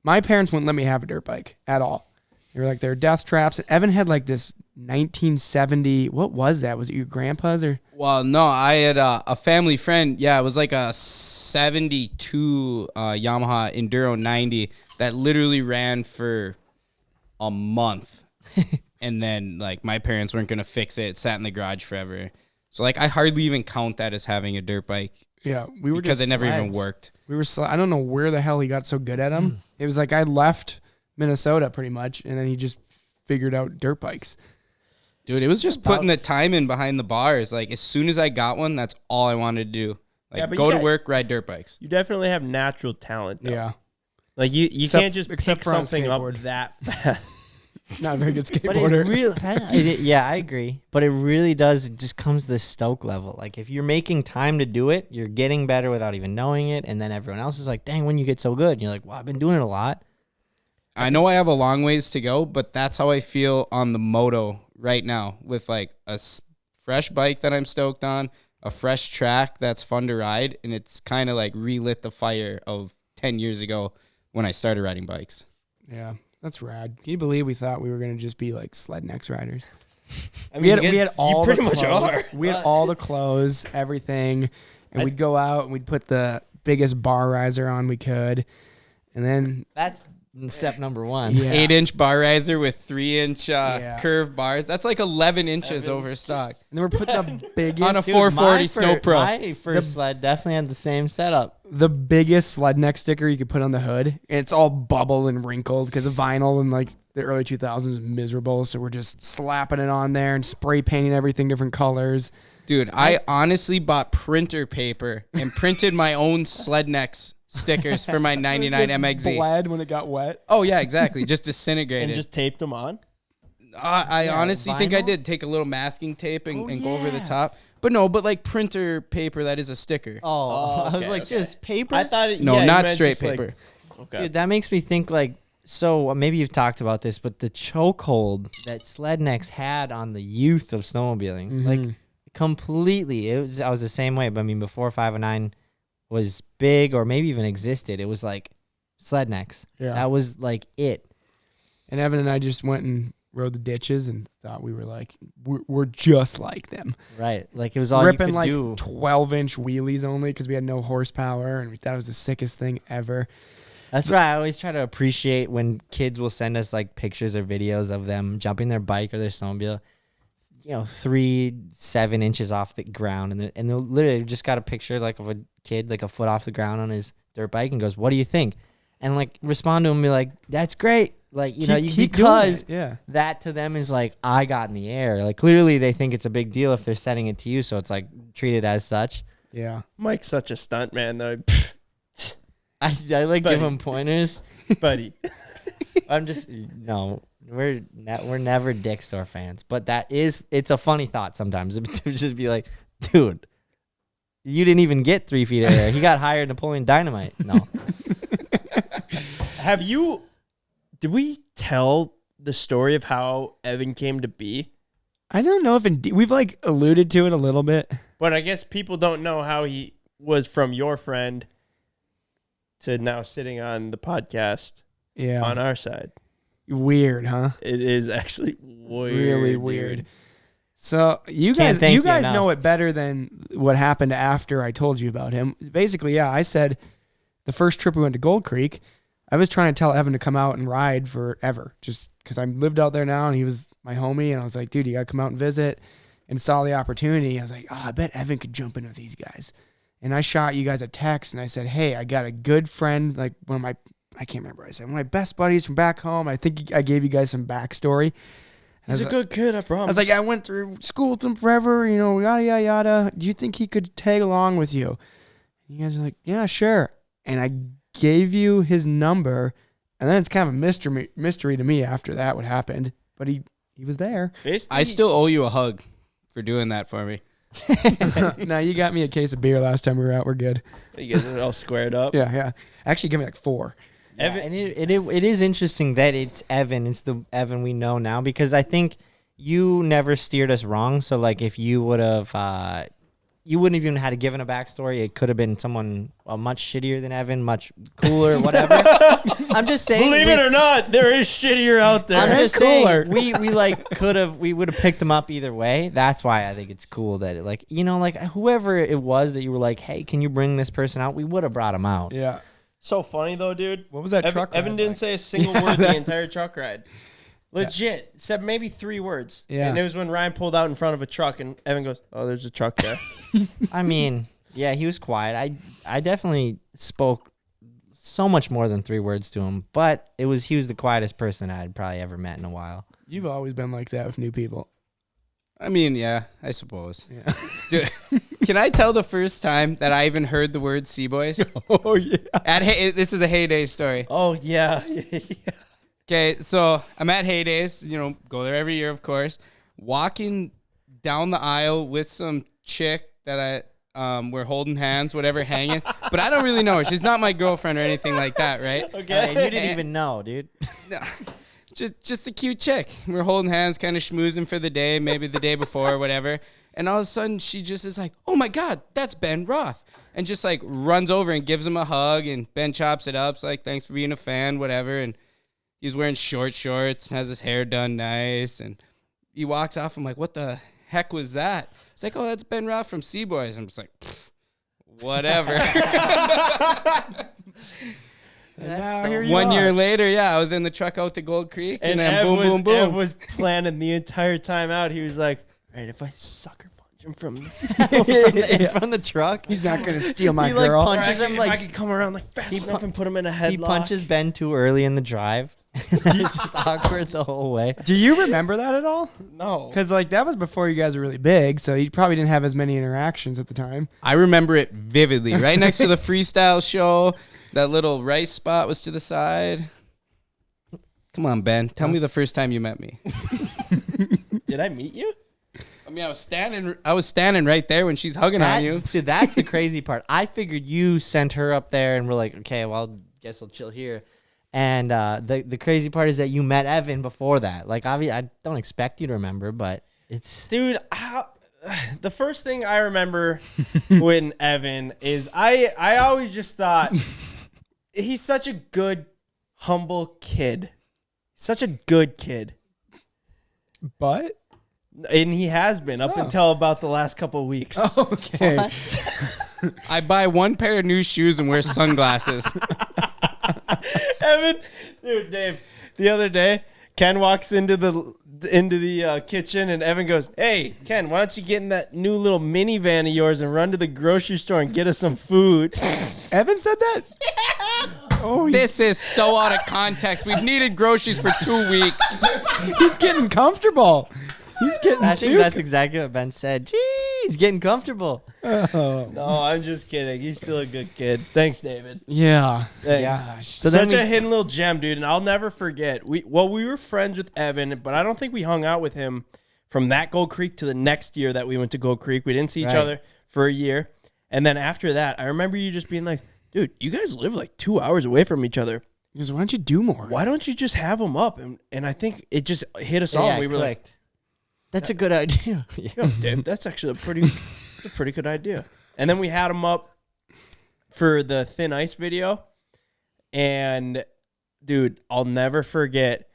My parents wouldn't let me have a dirt bike at all. They were like, they're death traps. Evan had like this 1970. What was that? Was it your grandpa's or? Well, no, I had a family friend. Yeah, it was like a 72 Yamaha Enduro 90 that literally ran for a month. And then, like, my parents weren't going to fix it. It sat in the garage forever. So, like, I hardly even count that as having a dirt bike Yeah, we were because just it never even sleds. worked. We were. I don't know where the hell he got so good at them. It was like I left Minnesota pretty much, and then he just figured out dirt bikes. Dude, it was just putting the time in behind the bars. Like, as soon as I got one, that's all I wanted to do. Like, Yeah, but go you to got- work, ride dirt bikes. You definitely have natural talent, though. Yeah, Like, you Except- can't just except pick for on something up skateboard. that fast. not a very good but it skateboarder. really, yeah, I agree. But it really does. It just comes to the stoke level. Like if you're making time to do it, you're getting better without even knowing it. And then everyone else is like, "Dang, when you get so good?" And you're like, "Well, I've been doing it a lot." I know I have a long ways to go, but that's how I feel on the moto right now with like a fresh bike that I'm stoked on, a fresh track that's fun to ride, and it's kind of like relit the fire of 10 years ago when I started riding bikes. Yeah, that's rad. Can you believe we thought we were gonna just be like sled next riders? I We mean, had all you pretty the much clothes. are. We had all the clothes, everything, and we'd go out and we'd put the biggest bar riser on we could, and then That's step number one. yeah. 8-inch bar riser with 3-inch Yeah. curved bars. That's like 11 inches over stock. And then we're putting the biggest On a 440 Snow Pro. My first sled definitely had the same setup. the biggest sled neck sticker you could put on the hood, and it's all bubbled and wrinkled because of vinyl in like the early 2000s was miserable. So we're just slapping it on there and spray painting everything different colors. Dude, I honestly bought printer paper and printed my own sled necks stickers for my 99 Just MXZ. bled when it got wet. Oh, yeah, exactly. Just disintegrated. And just taped them on. I honestly think I vinyl? did take a little masking tape and go over the yeah. top. But no, but like printer paper that is a sticker. Oh, I was okay, like, okay. just paper? I thought it. No, yeah, you not meant straight just, like- paper. okay. Dude, that makes me think like, so maybe you've talked about this, but the chokehold that sled necks had on the youth of snowmobiling, like completely, I was the same way. But I mean, before 509 was big or maybe even existed, it was like sled necks. Yeah. That was like it. And Evan and I just went and rode the ditches and thought we were like, we're just like them. Right. Like it was all Ripping you could like do. 12-inch wheelies only because we had no horsepower, and we thought it was the sickest thing ever. That's right. I always try to appreciate when kids will send us like pictures or videos of them jumping their bike or their snowmobile, 3-7 inches off the ground, and they'll literally just got a picture like of a kid like a foot off the ground on his dirt bike and goes, "What do you think?" And like respond to him and be like, "That's great." Like Keep doing because it. Yeah. that to them is like I got in the air. Like clearly they think it's a big deal if they're sending it to you, so it's like treated as such. Yeah. Mike's such a stunt man, though. I like Buddy. give them pointers. Buddy. I'm just no. We're never Dick Store fans, but it's a funny thought sometimes to just be like, dude, you didn't even get 3 feet of air. He got hired Napoleon Dynamite. No, Did we tell the story of how Evan came to be? I don't know if we've like alluded to it a little bit. But I guess people don't know how he was from your friend to now sitting on the podcast Yeah. on our side. Weird, huh? It is actually weird. Really dude. weird. So you Can't guys thank you guys enough. know it better than what happened after I told you about him. Basically, yeah, I said the first trip we went to Gold Creek, I was trying to tell Evan to come out and ride forever, just because I lived out there now and he was my homie, and I was like, dude, you gotta come out and visit, and saw the opportunity. I was like, oh, I bet Evan could jump in with these guys. And I shot you guys a text and I said, hey, I got a good friend, like one of my, I can't remember. I said, one of my best buddies from back home. I think I gave you guys some backstory. He's a good kid, I promise. I was like, I went through school with him forever, yada, yada, yada. Do you think he could tag along with you? And you guys are like, yeah, sure. And I gave you his number, and then it's kind of a mystery to me after that what happened. But he was there. Basically, I still owe you a hug for doing that for me. Now, you got me a case of beer last time we were out. We're good. you guys are all squared up. Yeah, yeah. Actually, give me like 4. Evan, and it is interesting that it's Evan. It's the Evan we know now because I think you never steered us wrong. So like if you would have, you wouldn't have even had to given a backstory. It could have been someone much shittier than Evan, much cooler, whatever. I'm just saying. believe it or not, there is shittier out there. I'm just cooler. saying we would have picked him up either way. That's why I think it's cool that whoever it was that you were like, hey, can you bring this person out? We would have brought him out. Yeah. So funny though, dude. What was that truck Evan ride didn't like? say a single word the entire truck ride. Legit. Said maybe 3 words. Yeah. And it was when Ryan pulled out in front of a truck and Evan goes, oh, there's a truck there. I mean, yeah, he was quiet. I definitely spoke so much more than 3 words to him, but he was the quietest person I'd probably ever met in a while. You've always been like that with new people. I mean, yeah, I suppose. Yeah. Dude, can I tell the first time that I even heard the word Cboys? Oh, yeah. This is a heyday story. Oh, yeah. Okay, so I'm at Heydays, go there every year, of course. Walking down the aisle with some chick that we're holding hands, whatever, hanging. But I don't really know her. She's not my girlfriend or anything like that, right? Okay. You didn't even know, dude. No, just a cute chick. We're holding hands, kind of schmoozing for the day, maybe the day before or whatever. And all of a sudden, she just is like, oh, my God, that's Ben Roth. And just, like, runs over and gives him a hug. And Ben chops it up. It's like, thanks for being a fan, whatever. And he's wearing short shorts and has his hair done nice. And, he walks off. I'm like, what the heck was that? It's like, oh, that's Ben Roth from Cboys. I'm just like, whatever. Now here you 1 are. year later, I was in the truck out to Gold Creek, and then Ev boom, was, boom, boom. Ev was planning the entire time out. He was like, all right, if I sucker punch him from this, from the truck. He's not gonna steal my He, like, girl. punches him if I like could come around like fast enough and put him in a headlock. he punches Ben too early in the drive. It's just awkward the whole way. Do you remember that at all? No. Because like that was before you guys were really big, so you probably didn't have as many interactions at the time. I remember it vividly. Right next to the freestyle show, that little rice spot was to the side. Come on, Ben. Tell me the first time you met me. Did I meet you? I mean, I was standing right there when she's hugging on you. So that's the crazy part. I figured you sent her up there and we're like, okay, well, guess I'll chill here. And the crazy part is that you met Evan before that. Like, obviously, I don't expect you to remember, but it's... Dude, the first thing I remember when Evan is I always just thought he's such a good, humble kid. Such a good kid. But And he has been up until about the last couple of weeks. okay. I buy one pair of new shoes and wear sunglasses. Evan, dude, Dave, the other day, Ken walks into the kitchen and Evan goes, "Hey, Ken, why don't you get in that new little minivan of yours and run to the grocery store and get us some food?" Evan said that? Oh, This is so out of context. We've needed groceries for 2 weeks. he's getting comfortable. He's getting I think that's exactly what Ben said. Gee, he's getting comfortable. No, I'm just kidding. He's still a good kid. Thanks, David. Yeah. Thanks. Gosh. So then Such a hidden little gem, dude, and I'll never forget. We were friends with Evan, but I don't think we hung out with him from that Gold Creek to the next year that we went to Gold Creek. We didn't see each Right. other for a year. And then after that, I remember you just being like, dude, you guys live like 2 hours away from each other. He goes, why don't you do more? Why don't you just have them up? And I think it just hit us all. Yeah, And we were like, clicked. That's a good idea. yo, Dave, that's actually a pretty good idea. And then we had him up for the Thin Ice video. And dude, I'll never forget.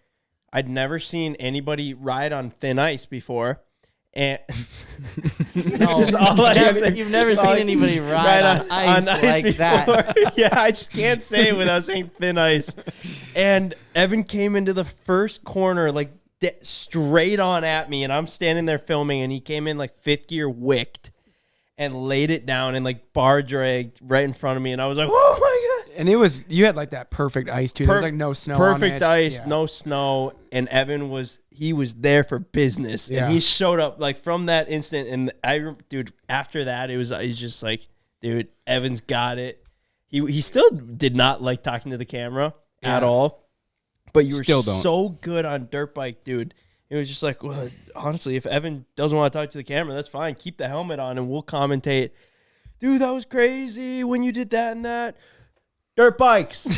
I'd never seen anybody ride on thin ice before. And No, just all I you've say. never, you've never That's all seen anybody ride on ice like that. before. Yeah, I just can't say it without saying thin ice. And Evan came into the first corner like straight on at me, and I'm standing there filming, and he came in like fifth gear wicked and laid it down and like bar dragged right in front of me, and I was like, oh my god. And you had like that perfect ice too. There was like no snow on Perfect it. ice, Yeah. no snow, and Evan was there for business, Yeah. and he showed up like from that instant. And dude, after that, he's just like, dude, Evan's got it. He still did not like talking to the camera at Yeah. all, but you were Still don't. so good on dirt bike, dude. It was just like, well, honestly, if Evan doesn't want to talk to the camera, that's fine. Keep the helmet on, and we'll commentate. Dude, that was crazy when you did that and that. Dirt bikes.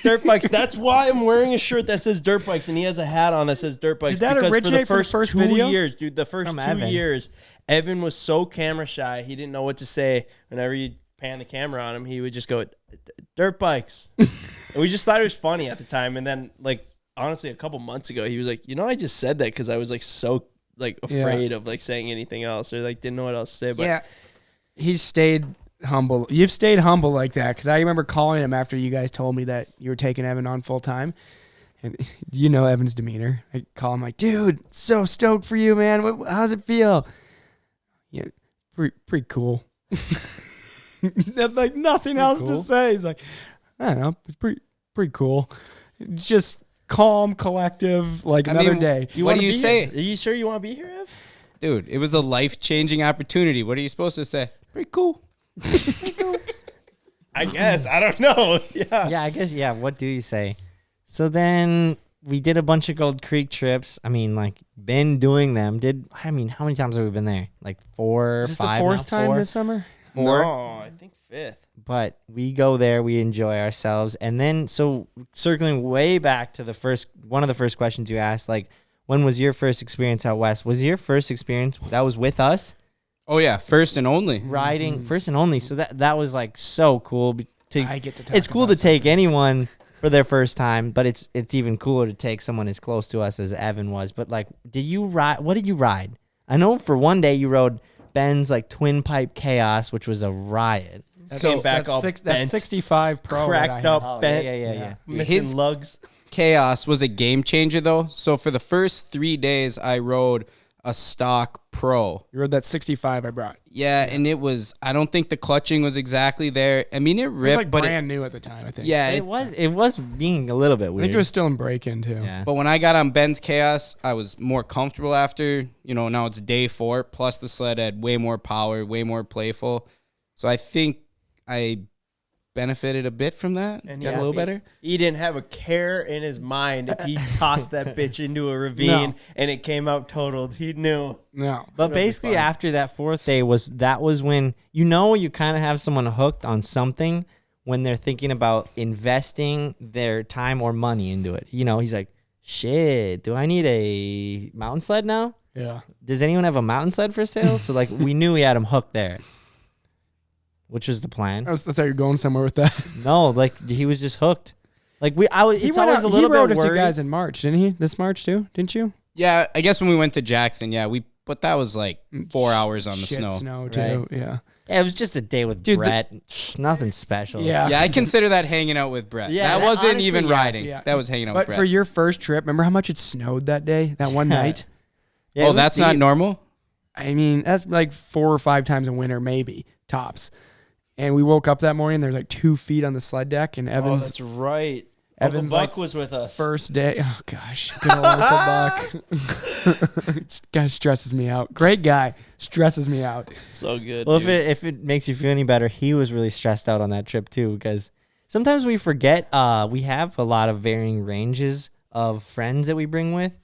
Dirt bikes. That's why I'm wearing a shirt that says dirt bikes, and he has a hat on that says dirt bikes. Did that because originate for the from the first 2 video? years, dude? The first From 2 Evan. years, Evan was so camera shy. He didn't know what to say. Whenever you pan the camera on him, he would just go, dirt bikes. And we just thought it was funny at the time. And then, like, honestly, a couple months ago, he was like, I just said that because I was like so like afraid of like saying anything else, or like didn't know what else to say. But Yeah. He stayed humble. You've stayed humble like that, because I remember calling him after you guys told me that you were taking Evan on full time. And you know Evan's demeanor. I call him like, dude, so stoked for you, man. How's it feel? Yeah, pretty cool. Like nothing else to cool. say. He's like, I don't know, it's pretty cool. Just calm, collective, like another mean, day. What do you say? Are you sure you want to be here, Ev? Dude, it was a life-changing opportunity. What are you supposed to say? Pretty cool. I guess. I don't know. Yeah. Yeah, I guess. Yeah, what do you say? So then we did a bunch of Gold Creek trips. I mean, like, been doing them. How many times have we been there? Like 4, Is this 5 the fourth now? time 4? this summer? 4. No, I think fifth. But we go there, we enjoy ourselves. And then, so circling way back to one of the first questions you asked, like, when was your first experience out west? Was your first experience that was with us? Oh, yeah. First and only. Riding first and only. So that was like so cool. I get to talk It's cool about to take anyone for their first time, but it's even cooler to take someone as close to us as Evan was. But like, did you ride? What did you ride? I know for one day you rode Ben's like twin pipe Chaos, which was a riot. Came back all that's bent, 65 Pro cracked that I up, had. Oh, bent, yeah. missing His- lugs. Chaos was a game changer though. So for the first 3 days, I rode a stock Pro. You rode that 65 I brought. Yeah, and it was. I don't think the clutching was exactly there. I mean, it It was ripped, like but brand new at the time, I think. yeah, It was being a little bit I weird. think it was still in break-in too. Yeah. But when I got on Ben's Chaos, I was more comfortable after. Now it's day 4. Plus the sled had way more power, way more playful. So I think I benefited a bit from that. And Got a little better. He didn't have a care in his mind if he tossed that bitch into a ravine and it came out totaled. He knew. No. But It'll be basically, fun. after that 4th day was when you kind of have someone hooked on something when they're thinking about investing their time or money into it. He's like, shit, do I need a mountain sled now? Yeah. Does anyone have a mountain sled for sale? So like we knew we had him hooked there, which was the plan. I thought you were going somewhere with that. No, like he was just hooked. Like it's always a little he rode bit with you worried. guys in March, didn't he? This March too, didn't you? Yeah, I guess when we went to Jackson, but that was like 4 hours on the Shit snow. too. Right. Yeah. Yeah, it was just a day with Dude, Brett. Nothing special. Yeah. Yeah, I consider that hanging out with Brett. Yeah, that wasn't honestly, even yeah, riding. yeah. That was hanging out with But Brett. for your first trip, remember how much it snowed that day, that one night? Yeah, it oh, was that's not deep. normal? I mean, that's like 4 or 5 times a winter, maybe tops. And we woke up that morning. There's like 2 feet on the sled deck, and Oh, Evans that's right. Evans, Uncle Buck like, was with us. first day. Oh gosh, good old Uncle Buck. Guy stresses me out. Great guy, stresses me out. So good. Well, dude. if it makes you feel any better, he was really stressed out on that trip too, because sometimes we forget we have a lot of varying ranges of friends that we bring with.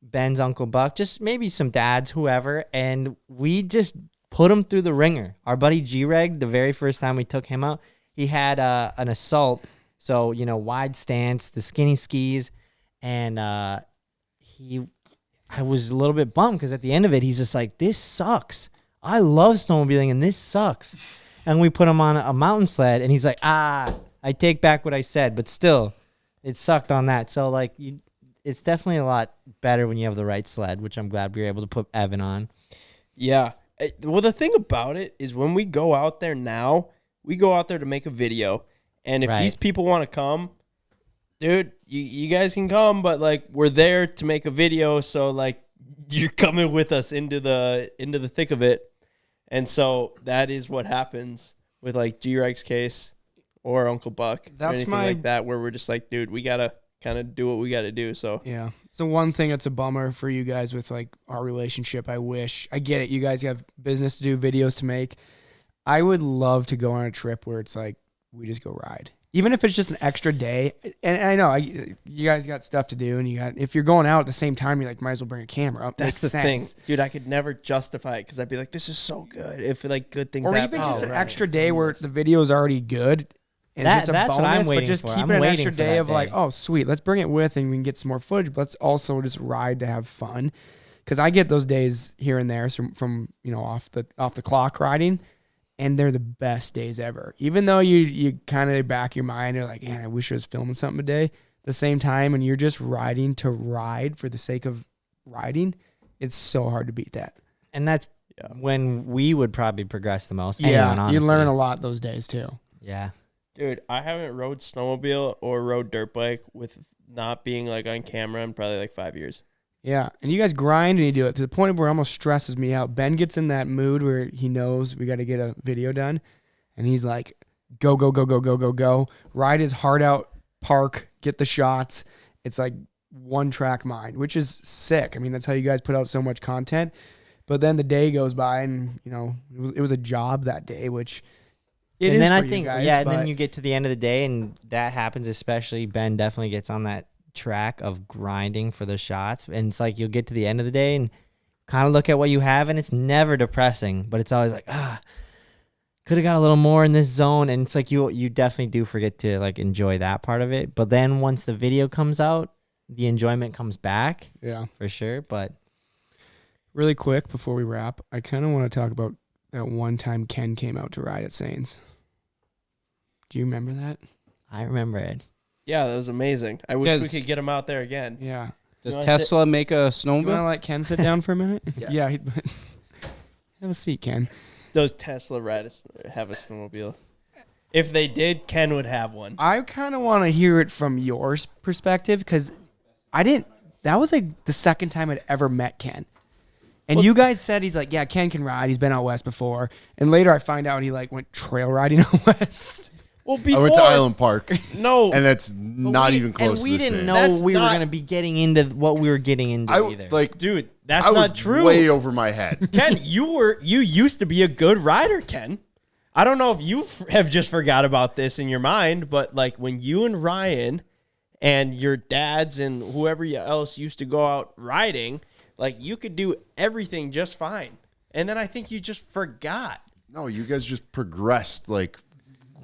Ben's Uncle Buck, just maybe some dads, whoever, and we just put him through the ringer. Our buddy G-Reg, the very first time we took him out, he had an assault, so wide stance, the skinny skis, and I was a little bit bummed because at the end of it, he's just like, this sucks. I love snowmobiling and this sucks. And we put him on a mountain sled and he's like, I take back what I said, but still, it sucked on that. So like, it's definitely a lot better when you have the right sled, which I'm glad we were able to put Evan on. Yeah. Well, the thing about it is when we go out there now, we go out there to make a video. And if Right. these people want to come, dude, you guys can come, but like we're there to make a video, so like you're coming with us into the thick of it. And so that is what happens with like G-Reg's case or Uncle Buck. Or That's anything like that, where we're just like, dude, we gotta kind of do what we gotta do. So Yeah. So one thing that's a bummer for you guys with like our relationship, I get it. You guys have business to do, videos to make. I would love to go on a trip where it's like, we just go ride. Even if it's just an extra day. And I know you guys got stuff to do, and if you're going out at the same time, you're like, might as well bring a camera up. that's Makes the sense. thing, dude. I could never justify it because I'd be like, this is so good. If like good things Or happen, even just Oh, an right. extra day where the video is already good. And That- it's just a that's what I'm bonus, but waiting just for. keep I'm it an waiting extra for day that of like, day. oh, sweet, let's bring it with and we can get some more footage, but let's also just ride to have fun. Because I get those days here and there from off the clock riding, and they're the best days ever. Even though you kind of back your mind, you're like, man, I wish I was filming something today. At the same time, when you're just riding to ride for the sake of riding, it's so hard to beat that. And that's Yeah. when we would probably progress the most. Yeah, Anyone, you honestly. learn a lot those days too. Yeah. dude, I haven't rode snowmobile or rode dirt bike with not being like on camera in probably like 5 years. Yeah, and you guys grind and you do it to the point where it almost stresses me out. Ben gets in that mood where he knows we got to get a video done, and he's like, go, go, go, go, go, go, go. Ride his heart out, park, get the shots. It's like one track mind, which is sick. I mean, that's how you guys put out so much content. But then the day goes by, and it was a job that day, which it and is then for I you think, guys, and but then you get to the end of the day, and that happens. Especially Ben definitely gets on that track of grinding for the shots, and it's like you'll get to the end of the day and kind of look at what you have, and it's never depressing, but it's always like, could have got a little more in this zone, and it's like you definitely do forget to like enjoy that part of it. But then once the video comes out, the enjoyment comes back yeah. for sure. But Really quick before we wrap, I kind of want to talk about that one time Ken came out to ride at Saints. Do you remember that? I remember it. Yeah, that was amazing. I wish we Does- could get him out there again. Yeah. Does You wanna Tesla make a You want to snowmobile? let Ken sit down for a minute? Yeah. Have a seat, Ken. Does Tesla have a snowmobile? If they did, Ken would have one. I kind of want to hear it from your perspective because that was like the second time I'd ever met Ken. And you guys said he's like, yeah, Ken can ride. He's been out west before. And later I find out he like went trail riding out west. Well, I before went to Island Park, no, and that's not even close And we to the didn't same. know That's we were not- going to be getting into what we were getting into either. dude, that's I was not true. way over my head. Ken, you used to be a good rider, Ken. I don't know if you have just forgot about this in your mind, but like when you and Ryan and your dads and whoever else used to go out riding, like you could do everything just fine. And then I think you just forgot. No, you guys just progressed like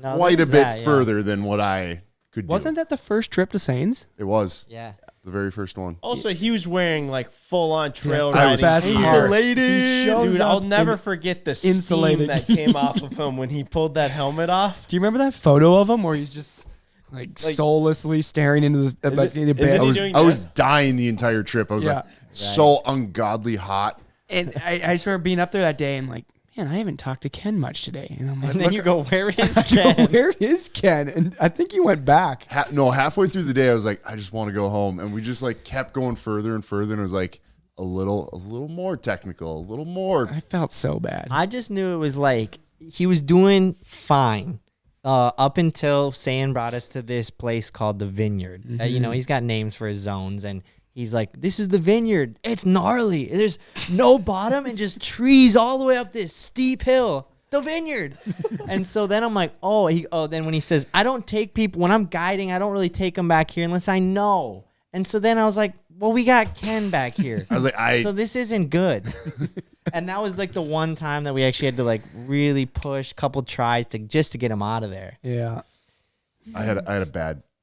No, quite a there's bit that, yeah. further than what I could do. Wasn't that the first trip to Sains? It was Yeah. the very first one. Also, he was wearing like full on trail That's the riding. best He's part. insulated. He shows Dude, I'll up never in- forget the steam insulated. that came off of him when he pulled that helmet off. Do you remember that photo of him where he's just like soullessly staring into the is it abyss? he I was, doing I was that? dying the entire trip. I was Yeah. like so ungodly hot. And I just remember being up there that day and like, man, I haven't talked to Ken much today. And I'm like, And then you go, where is I go, Ken? where is Ken? And I think he went back. Halfway through the day, I was like, I just want to go home, and we just like kept going further and further, and it was like a little more technical, a little more. I felt so bad. I just knew it was like he was doing fine up until Sam brought us to this place called the Vineyard. You know, he's got names for his zones, and he's like, this is the Vineyard. It's gnarly. There's no bottom and just trees all the way up this steep hill. The Vineyard. And so then I'm like, then when he says, I don't take people, when I'm guiding, I don't really take them back here unless I know. And so then I was like, well, we got Ken back here. I was like, So this isn't good. And that was like the one time that we actually had to like really push a couple tries to get him out of there. Yeah. I had a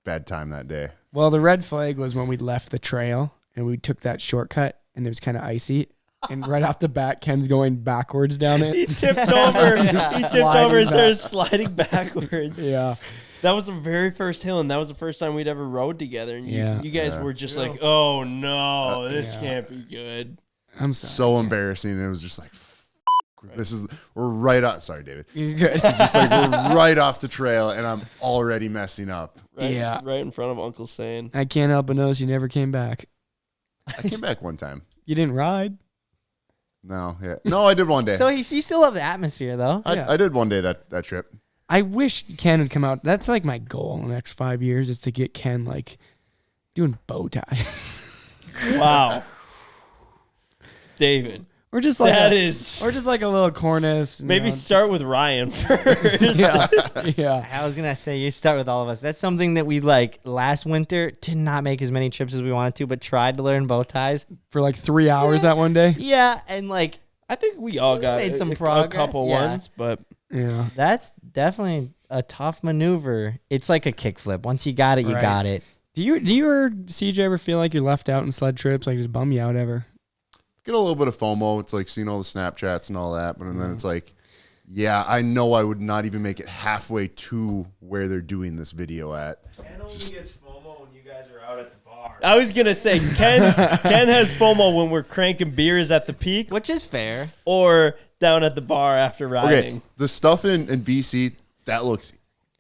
bad time that day. Well, the red flag was when we left the trail and we took that shortcut and it was kind of icy. And right off the bat, Ken's going backwards down He it. tipped over. Yeah. He tipped Sliding over and started back. sliding backwards. Yeah. That was the very first hill, and that was the first time we'd ever rode together. And Yeah. you guys Yeah. were just like, "Oh no, this Yeah. can't be good." I'm sorry. So embarrassing. And it was just like, we're right out. Sorry, David. You're good. It's just like we're right off the trail, and I'm already messing up. Right, Yeah. right in front of Uncle Sane. I can't help but notice you never came back. I came back one time. You didn't ride? No, I did one day. So he still loved the atmosphere though. Yeah. I did one day that trip. I wish Ken would come out. That's like my goal in the next 5 years is to get Ken like doing bow ties. Wow, David, Or just like that a, is. or just like a little cornice. you Maybe know. start with Ryan first. Yeah. Yeah. I was gonna say you start with all of us. That's something that we like last winter did not make as many trips as we wanted to, but tried to learn bow ties. For like 3 hours that one day. Yeah, and like I think we all got Made some a progress, couple yeah. ones, but Yeah. that's definitely a tough maneuver. It's like a kickflip. Once you got it, you Right. got it. Do you or CJ ever feel like you're left out in sled trips? Like just bum you out ever? Get a little bit of FOMO. It's like seeing all the Snapchats and all that, but then it's like, yeah, I know I would not even make it halfway to where they're doing this video at. Ken only gets FOMO when you guys are out at the bar. I was gonna say Ken has FOMO when we're cranking beers at the peak Which is fair. or down at the bar after riding. Okay, the stuff in BC that looks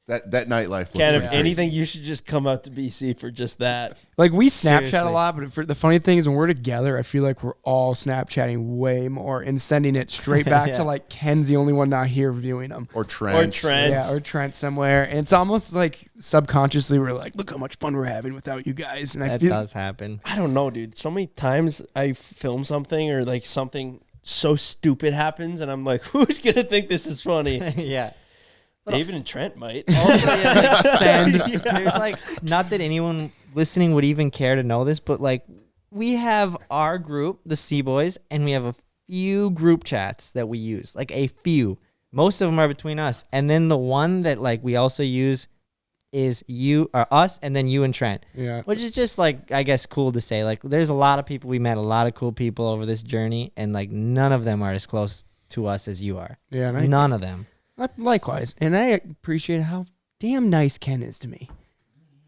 that nightlife. Looks Ken, if pretty anything, you should just come out to BC for just that. Like we Snapchat Seriously. a lot, but the funny thing is when we're together, I feel like we're all Snapchatting way more and sending it straight back Yeah. to like Ken's the only one not here viewing them. or Trent. Or Trent. Yeah, or Trent somewhere. And it's almost like subconsciously we're like, look how much fun we're having without you guys. And I That feel does happen. I don't know, dude. So many times I film something or like something so stupid happens, and I'm like, who's gonna think this is funny? Yeah. David and Trent might. send. There's like not that anyone listening would even care to know this, but like we have our group, the Cboys, and we have a few group chats that we use. Like a few. Most of them are between us. And then the one that like we also use is you or us and then you and Trent. Yeah. Which is just like I guess cool to say. Like there's a lot of people we met, a lot of cool people over this journey, and like none of them are as close to us as you are. Yeah. And None of them. likewise. And I appreciate how damn nice Ken is to me.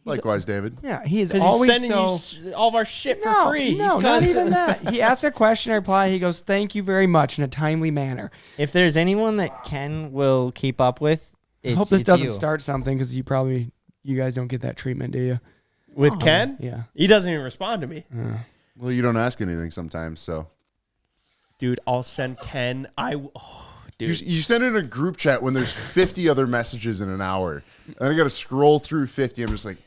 Likewise, David. Yeah, he is Because he's always sending you all of our shit for free. No, He's not even that. He asks a question, I reply. He goes, "Thank you very much," in a timely manner. If there's anyone that Ken will keep up with, I hope this it's doesn't you. start something because you guys don't get that treatment, do you? With Ken? Yeah. He doesn't even respond to me. Well, you don't ask anything sometimes, so. Dude, I'll send Ken. Dude. You send it in a group chat when there's 50 other messages in an hour. And I got to scroll through 50. I'm just like,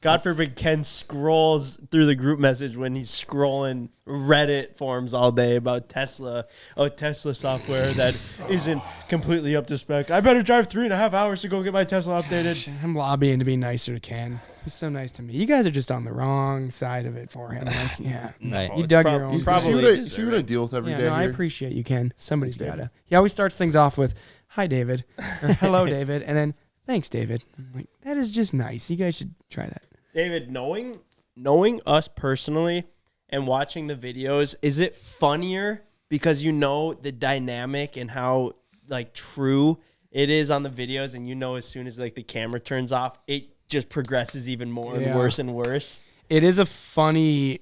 God forbid Ken scrolls through the group message when he's scrolling Reddit forums all day about Tesla. Oh, Tesla software that isn't completely up to spec. I better drive 3.5 hours to go get my Tesla updated. Gosh, I'm lobbying to be nicer to Ken. He's so nice to me. You guys are just on the wrong side of it for him. Like, yeah. Right. You dug your own. you Probably see what I deal with every Yeah, day no, I here? appreciate you, Ken. Somebody's Thanks, got David. to. He always starts things off with, "Hi, David," or "Hello, David," and then, "Thanks, David." I'm like, that is just nice. You guys should try that. David, knowing us personally and watching the videos, is it funnier because you know the dynamic and how like true it is on the videos, and you know as soon as like the camera turns off, it just progresses even more and worse and worse? It is a funny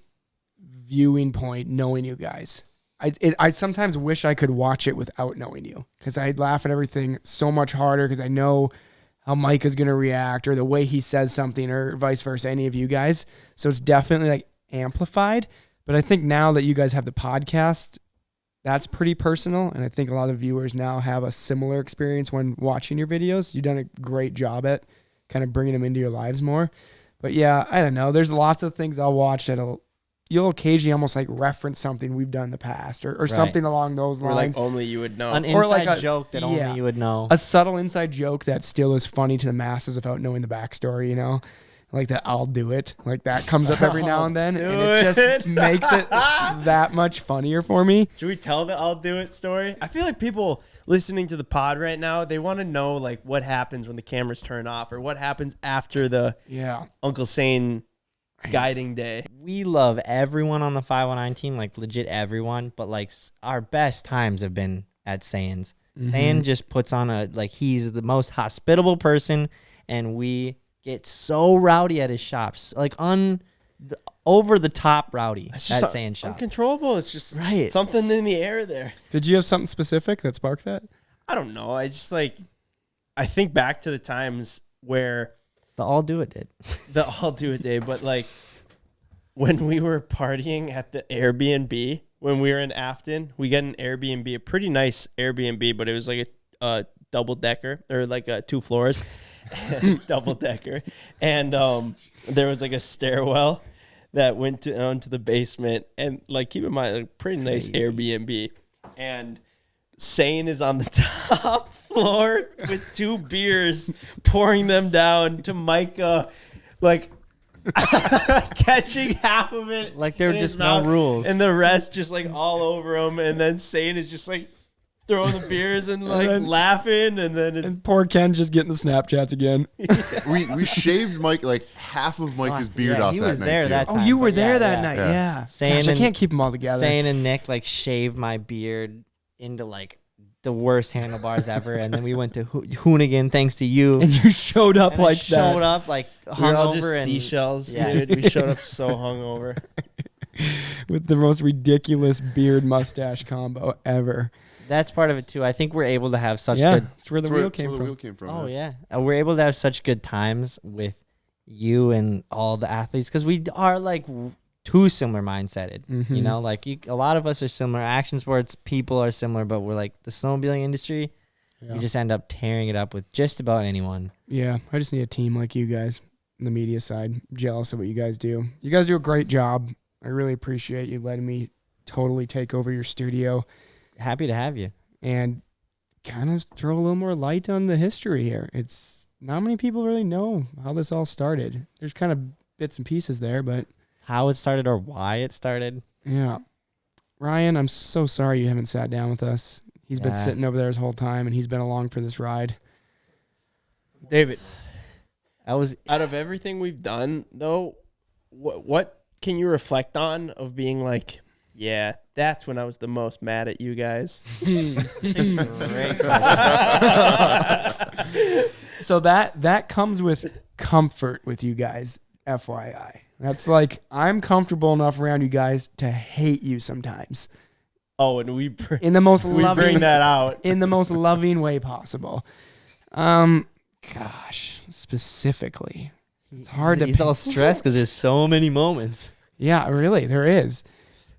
viewing point knowing you guys. I sometimes wish I could watch it without knowing you because I'd laugh at everything so much harder because I know how Mike is going to react or the way he says something or vice versa, any of you guys. So it's definitely like amplified. But I think now that you guys have the podcast, that's pretty personal. And I think a lot of viewers now have a similar experience when watching your videos. You've done a great job at kind of bringing them into your lives more. But yeah, I don't know. There's lots of things I'll watch you'll occasionally almost like reference something we've done in the past or something along those Or lines. like only you would know. An Or inside like a- joke that yeah. only you would know. A subtle inside joke that still is funny to the masses without knowing the backstory, you know? Like that "I'll do it." Like that comes up every now and then. And it just makes it that much funnier for me. Should we tell the "I'll do it" story? I feel like people listening to the pod right now, they want to know like what happens when the cameras turn off or what happens after the Yeah. Uncle Sane guiding day. We love everyone on the 519 team, like legit everyone, but like our best times have been at Sane's. Sane just puts on he's the most hospitable person, and we get so rowdy at his shops, like over the top rowdy at Sane's shop. Uncontrollable. It's just Right. something in the air there. Did you have something specific that sparked that? I don't know. I think back to the times where The All Do It did. the "I'll do it" day, but like when we were partying at the Airbnb, when we were in Afton, we got an Airbnb, a pretty nice Airbnb, but it was like a double decker or like 2 floors, double decker. And there was like a stairwell that went onto the basement, and like keep in mind, like pretty nice Airbnb. And Sane is on the top floor with 2 beers, pouring them down to Micah, like catching half of it. Like there were in his just no mouth, rules. and the rest just like all over him. And then Sane is just like throwing the beers and like then- laughing, and then And poor Ken just getting the Snapchats again. We shaved Mike, like half of Mike's beard off he that was night, there too. that Oh, time, you were but there yeah, that yeah. night. Yeah. Yeah. Sane Gosh, I and- can't keep them all together. Sane and Nick like shaved my beard into like the worst handlebars ever, and then we went to Hoonigan thanks to you. And you showed up And I like showed that. up like we were all hungover just and seashells, yeah. dude. We showed up so hungover. With the most ridiculous beard mustache combo ever. That's part of it too. I think we're able to have such Yeah, good. that's where the That's wheel that's came where the from. wheel came from. Oh yeah, we're able to have such good times with you and all the athletes because we are like too similar mindseted. Mhm. You know, like a lot of us are similar. Action sports people are similar, but we're like the snowmobiling industry. Yeah. We just end up tearing it up with just about anyone. Yeah, I just need a team like you guys on the media side. Jealous of what you guys do. You guys do a great job. I really appreciate you letting me totally take over your studio Happy to have you. and kind of throw a little more light on the history here. It's not many people really know how this all started. There's kind of bits and pieces there, but How it started or why it started. yeah. Ryan, I'm so sorry you haven't sat down with us. He's been Yeah. sitting over there his whole time, and he's been along for this ride. David, I was out of everything we've done, though, what can you reflect on of being like, yeah, that's when I was the most mad at you guys? great question. So that comes with comfort with you guys, FYI. That's like, I'm comfortable enough around you guys to hate you sometimes. Oh, and In the most we loving, bring that out. in the most loving way possible. Gosh, specifically. It's hard to He's all stressed because there's so many moments. Yeah, really, there is.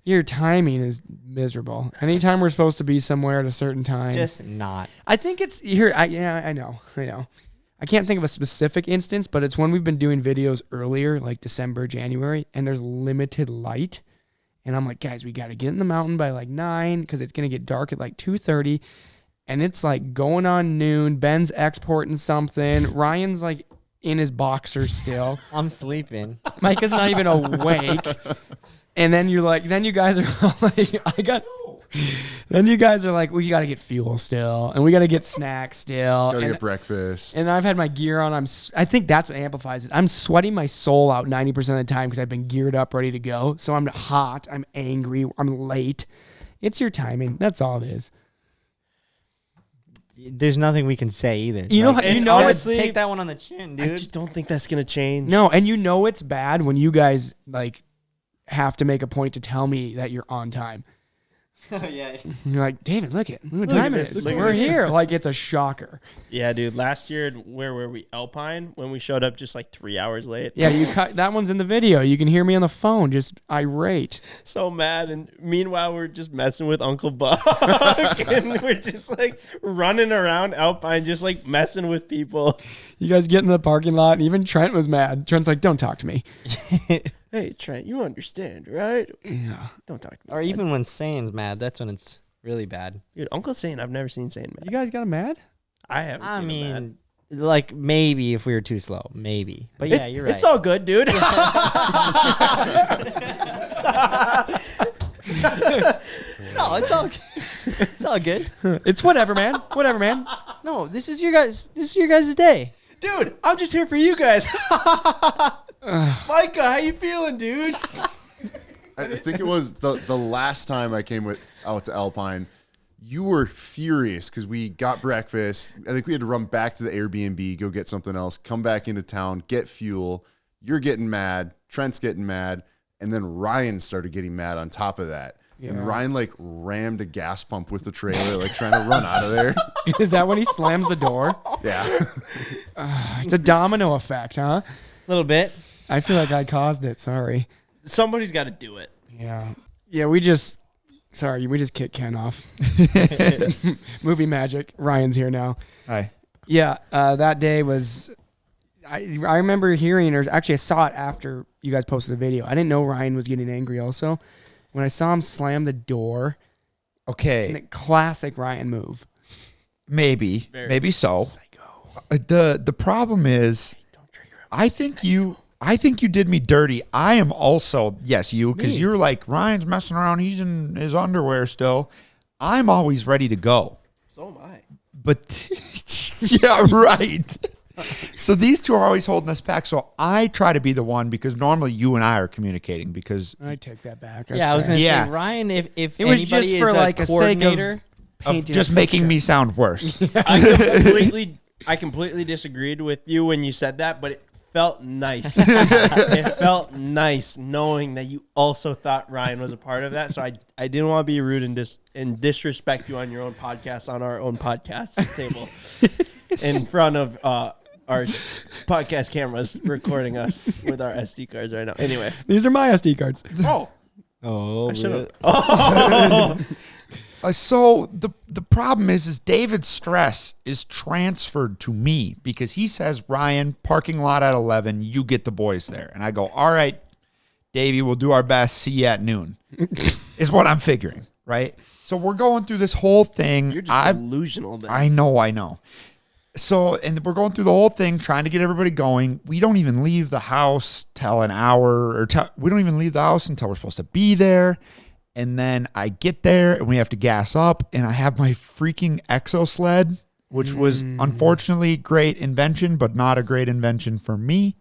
Your timing is miserable. Anytime we're supposed to be somewhere at a certain time. Just not. I think it's here. I know. I can't think of a specific instance, but it's when we've been doing videos earlier, like December, January, and there's limited light. And I'm like, guys, we got to get in the mountain by like 9 because it's going to get dark at like 2:30. And it's like going on noon. Ben's exporting something. Ryan's like in his boxers still. I'm sleeping. Micah's not even awake. And then you're like, then you guys are all like, then you guys are like, we got to get fuel still. And we got to get snacks still. Gotta and, get breakfast. and I've had my gear on. I think that's what amplifies it. I'm sweating my soul out 90% of the time because I've been geared up, ready to go. So I'm hot. I'm angry. I'm late. It's your timing. That's all it is. There's nothing we can say either. You know, honestly, take that one on the chin, I dude. just don't think that's gonna change. No, and you know it's bad when you guys like have to make a point to tell me that you're on time. Yeah. You're like, David, look what time it is. We're here. Like, it's a shocker. Yeah, dude. Last year, where were we? Alpine, when we showed up just like 3 hours late. Yeah, you cut that one's in the video. You can hear me on the phone, just irate. So mad. And meanwhile, we're just messing with Uncle Buck. And we're just like running around Alpine, just like messing with people. You guys get in the parking lot, and even Trent was mad. Trent's like, don't talk to me. Hey, Trent, you understand, right? Yeah. Don't talk to me. Or even when Sane's mad, that's when it's really bad. Dude, Uncle Sane, I've never seen Sane You mad. guy got him mad? I haven't I seen him mad. mean, like maybe if we were too slow, maybe. But yeah, you're right. It's all good, dude. no, it's all good. It's whatever, man. Whatever, man. No, this is your guys' day. Dude, I'm just here for you guys. Micah, how you feeling, dude? I think it was the last time I came out to Alpine. You were furious because we got breakfast. I think we had to run back to the Airbnb, go get something else, come back into town, get fuel. You're getting mad. Trent's getting mad. And then Ryan started getting mad on top of that. Yeah. And Ryan like rammed a gas pump with the trailer, like trying to run out of there. Is that when he slams the door? Yeah. It's a domino effect, huh? A little bit. I feel like I caused it. Sorry. Somebody's got to do it. Yeah. Yeah, we just kicked Ken off. Movie magic. Ryan's here now. Hi. Yeah, that day was... I remember hearing, or actually I saw it after you guys posted the video. I didn't know Ryan was getting angry also. When I saw him slam the door... Okay. Classic Ryan move. Maybe so. Psycho. The problem is, I think you did me dirty. I am also, yes, you, because you're like, Ryan's messing around. He's in his underwear still. I'm always ready to go. So am I. But yeah, right. So these two are always holding us back. So I try to be the one because normally you and I are communicating because I take that back. I was going to Yeah. say, Ryan, if It was anybody just for is like a a sake coordinator, of of painting just a making picture. me sound worse. I completely disagreed with you when you said that, but it felt nice. It felt nice knowing that you also thought Ryan was a part of that. So I didn't want to be rude and disrespect you on your own podcast, on our own podcast table, in front of our podcast cameras recording us with our SD cards right now. Anyway, These are my SD cards. I should have. So the problem is David's stress is transferred to me because he says, Ryan, parking lot at 11, you get the boys there. And I go, all right, Davey, we'll do our best. See you at noon is what I'm figuring, right? So we're going through this whole thing. You're just delusional then. I know. So, and we're going through the whole thing, trying to get everybody going. We don't even leave the house till an hour, or we don't even leave the house until we're supposed to be there. And then I get there and we have to gas up, and I have my freaking exo sled, which was unfortunately great invention, but not a great invention for me.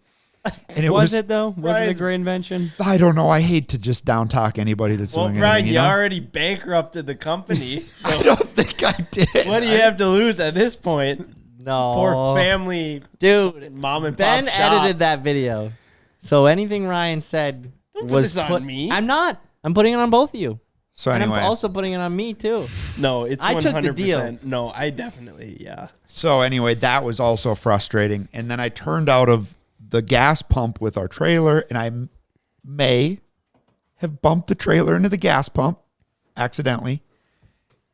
And it Was it though? Was it a Ryan's- great invention? I don't know. I hate to just down talk anybody that's Well, doing Ryan, anything. you You know? already bankrupted the company. I So don't think I did. what do you have to lose at this point? No. Poor family, Dude. mom and Ben pop shop. edited that video. So anything Ryan said Don't put was this on me. I'm not. I'm putting it on both of you. So And anyway, I'm also putting it on me too. No, it's I 100%. took the deal. No, I definitely, yeah. that was also frustrating. And then I turned out of the gas pump with our trailer, and I may have bumped the trailer into the gas pump accidentally.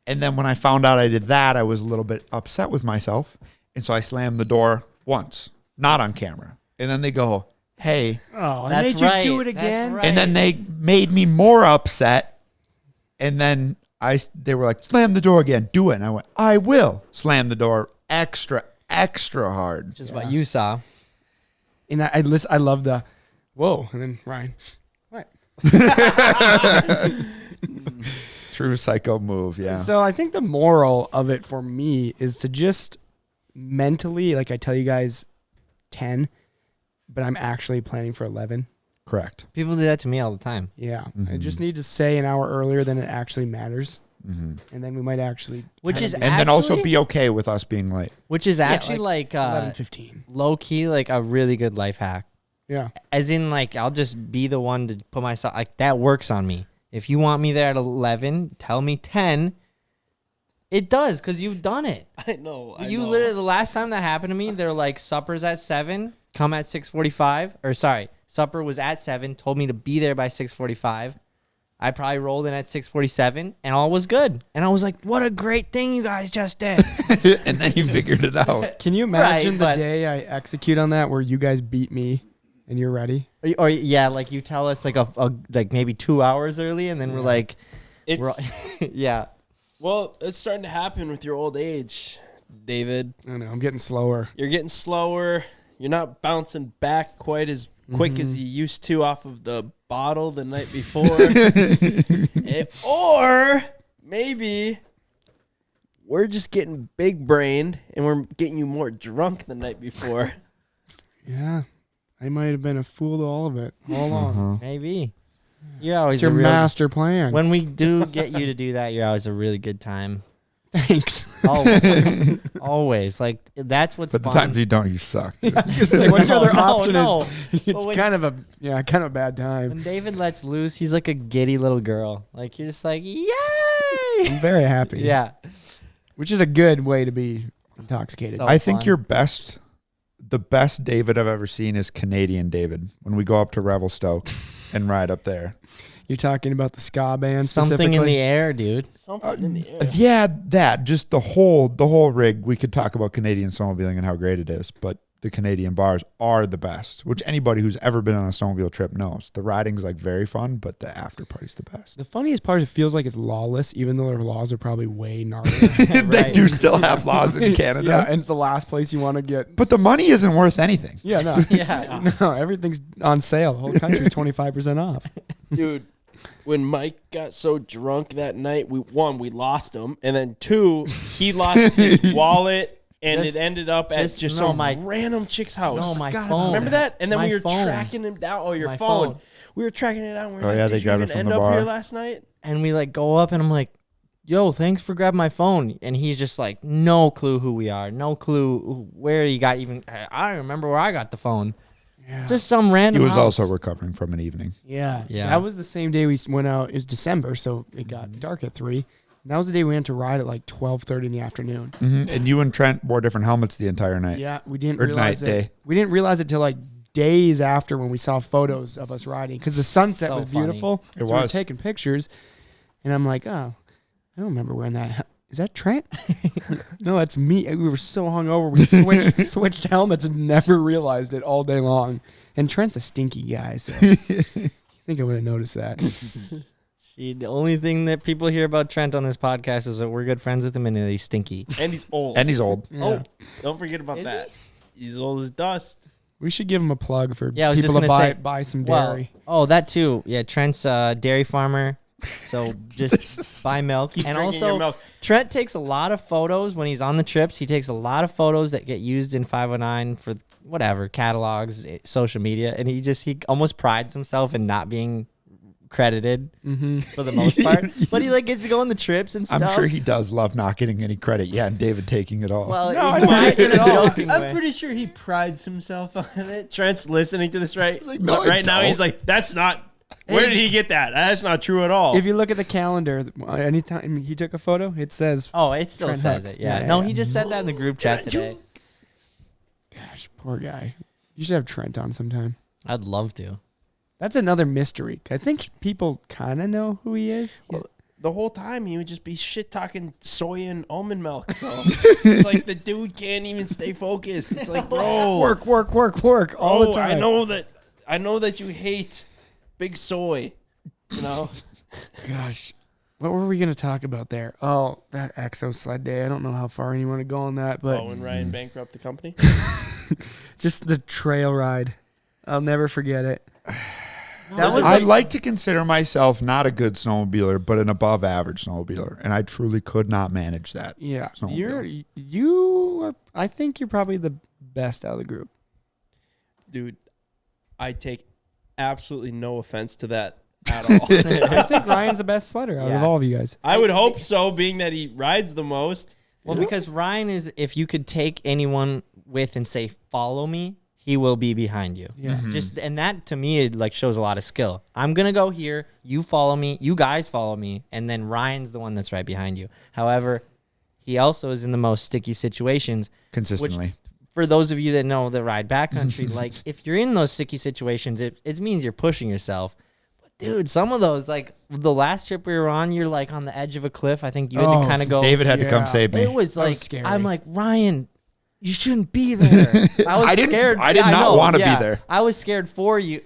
And then when I found out I did that, I was a little bit upset with myself. And so I slammed the door once, not on camera. And then they go, hey. Oh, I That's made you right. do it That's again. right. And then they made me more upset. And then they were like, slam the door again. Do it. And I went, I will. Slam the door extra hard. Which is what you saw. And I love the, whoa. And then Ryan, what? True psycho move, yeah. So I think the moral of it for me is to just mentally, like I tell you guys, 10, but I'm actually planning for 11. Correct. People do that to me all the time. Yeah. I just need to say an hour earlier than it actually matters. Mm-hmm. And then we might actually. Which is And then also actually- be okay with us being late. Which is actually like 11:15. low key, like a really good life hack. Yeah. As in, like, I'll just be the one to put myself, like, that works on me. If you want me there at 11, tell me 10. It does, because you've done it. I know. Literally, the last time that happened to me, they're like, supper's at 7, come at 6:45. Or sorry, supper was at 7, told me to be there by 6:45. I probably rolled in at 6:47, and all was good. And I was like, what a great thing you guys just did. And then you figured it out. Can you imagine Right, the day I execute on that where you guys beat me and you're ready? Or yeah, like you tell us like like maybe 2 hours early, and then we're like, It's yeah. well, it's starting to happen with your old age, David. I don't know. I'm getting slower. You're getting slower. You're not bouncing back quite as quick as you used to off of the bottle the night before. Or maybe we're just getting big brained and we're getting you more drunk the night before. Yeah. I might have been a fool to all of it all along. Maybe. You're always It's your a real master plan. When we do get you to do that, you're always a really good time. Thanks. Always. Always. Like, that's what's But the fun. times you don't, you suck. I was gonna say, what's your other option no. is it's when- kind of a bad time. When David lets loose, he's like a giddy little girl. Like, you're just like, yay! I'm very happy. Yeah. Which is a good way to be intoxicated. So I think fun. the best David I've ever seen is Canadian David when we go up to Revelstoke and ride up there. You're talking about the ska band Something in the specifically? air, dude. Something in the air. Yeah, that just the whole rig. We could talk about Canadian snowmobiling and how great it is, but the Canadian bars are the best, which anybody who's ever been on a snowmobile trip knows. The riding's like very fun, but the after party's the best. The funniest part, it feels like it's lawless, even though their laws are probably way gnarlier. They Right. do still have laws in Canada. Yeah, and it's the last place you want to get. But the money isn't worth anything. Yeah, no. Yeah. No, everything's on sale. The whole country's 25% off. Dude, when Mike got so drunk that night, we lost him, and then 2, he lost his wallet, and Just- it ended up at just- just no, some my- random chick's house. No, my God, phone. remember that? And then My we were phone. tracking him down. Oh, your My phone. phone. We were tracking it down. We were Oh, like, yeah, did they you grabbed even it from end the up bar. here last night? And we like go up, and I'm like, yo, thanks for grabbing my phone. And he's just like, no clue who we are. No clue where you got even. I don't remember where I got the phone. Yeah. Just some He random was house. also recovering from an evening. Yeah. Yeah. That was the same day we went out. It was December, so it got Mm-hmm. dark at 3. And that was the day we went to ride at like 12:30 in the afternoon. And you and Trent wore different helmets the entire night. Yeah, we didn't Or realize night, it. day. We didn't realize it till like days after when we saw photos of us riding because the sunset So was funny. beautiful. It So we were was. taking pictures, and I'm like, oh, I don't remember wearing that. Is that Trent? No, that's me. We were so hungover. We switched helmets and never realized it all day long. And Trent's a stinky guy, so I think I would have noticed that. The only thing that people hear about Trent on this podcast is that we're good friends with him and that he's stinky. And he's old. And he's old. Yeah. Oh, don't forget about Is that. He's old as dust. We should give him a plug for Yeah, I was people just to gonna say- buy some Well, dairy. oh, that too. Yeah, Trent's a dairy farmer. So just buy milk. Keep And drinking your also, milk. Trent takes a lot of photos when he's on the trips. He takes a lot of photos that get used in 509 for whatever, catalogs, social media. And he almost prides himself in not being credited for the most part, but he like gets to go on the trips and stuff. I'm sure he does love not getting any credit. Yeah, and David taking it all. Well, No, I he don't might take it in a at all. joking I'm way. pretty sure he prides himself on it. Trent's listening to this right no, I right now. don't. He's like, that's not. Where did he get that? That's not true at all. If you look at the calendar, anytime he took a photo, it says, Oh, it still Trent says Hicks. it. Yeah. Yeah, No, yeah. he just said that in the group chat today. gosh, poor guy. You should have Trent on sometime. I'd love to. That's another mystery. I think people kind of know who he is. the whole time he would just be shit talking soy and almond milk. Bro. It's like the dude can't even stay focused. It's like, bro, Work all the time. I know that you hate big soy. You know. Gosh, what were we going to talk about there? Oh, that Exo sled day. I don't know how far you want to go on that, but When Ryan bankrupt the company. just the trail ride. I'll never forget it. That was I like to consider myself not a good snowmobiler, but an above average snowmobiler, and I truly could not manage that. Yeah, Snowmobile. you are. I think you're probably the best out of the group. Dude, I take absolutely no offense to that at all. I think Ryan's the best sledder out of Yeah. all of you guys. I would hope so, being that he rides the most. Well, because Ryan is, if you could take anyone with and say, follow me, he will be behind you. Yeah. Just, and that to me, it like shows a lot of skill. I'm going to go here. You follow me. You guys follow me. And then Ryan's the one that's right behind you. However, he also is in the most sticky situations. Consistently. For those of you that know the ride backcountry, like if you're in those sticky situations, it means you're pushing yourself. But dude, some of those, like the last trip we were on, you're like on the edge of a cliff. I think you had to kind of go. David had to come yeah. save me. It was That was like, scary. I'm like, Ryan, you shouldn't be there. I was I didn't- scared. I did Yeah, not know, wanna be yeah. there. I was scared for you.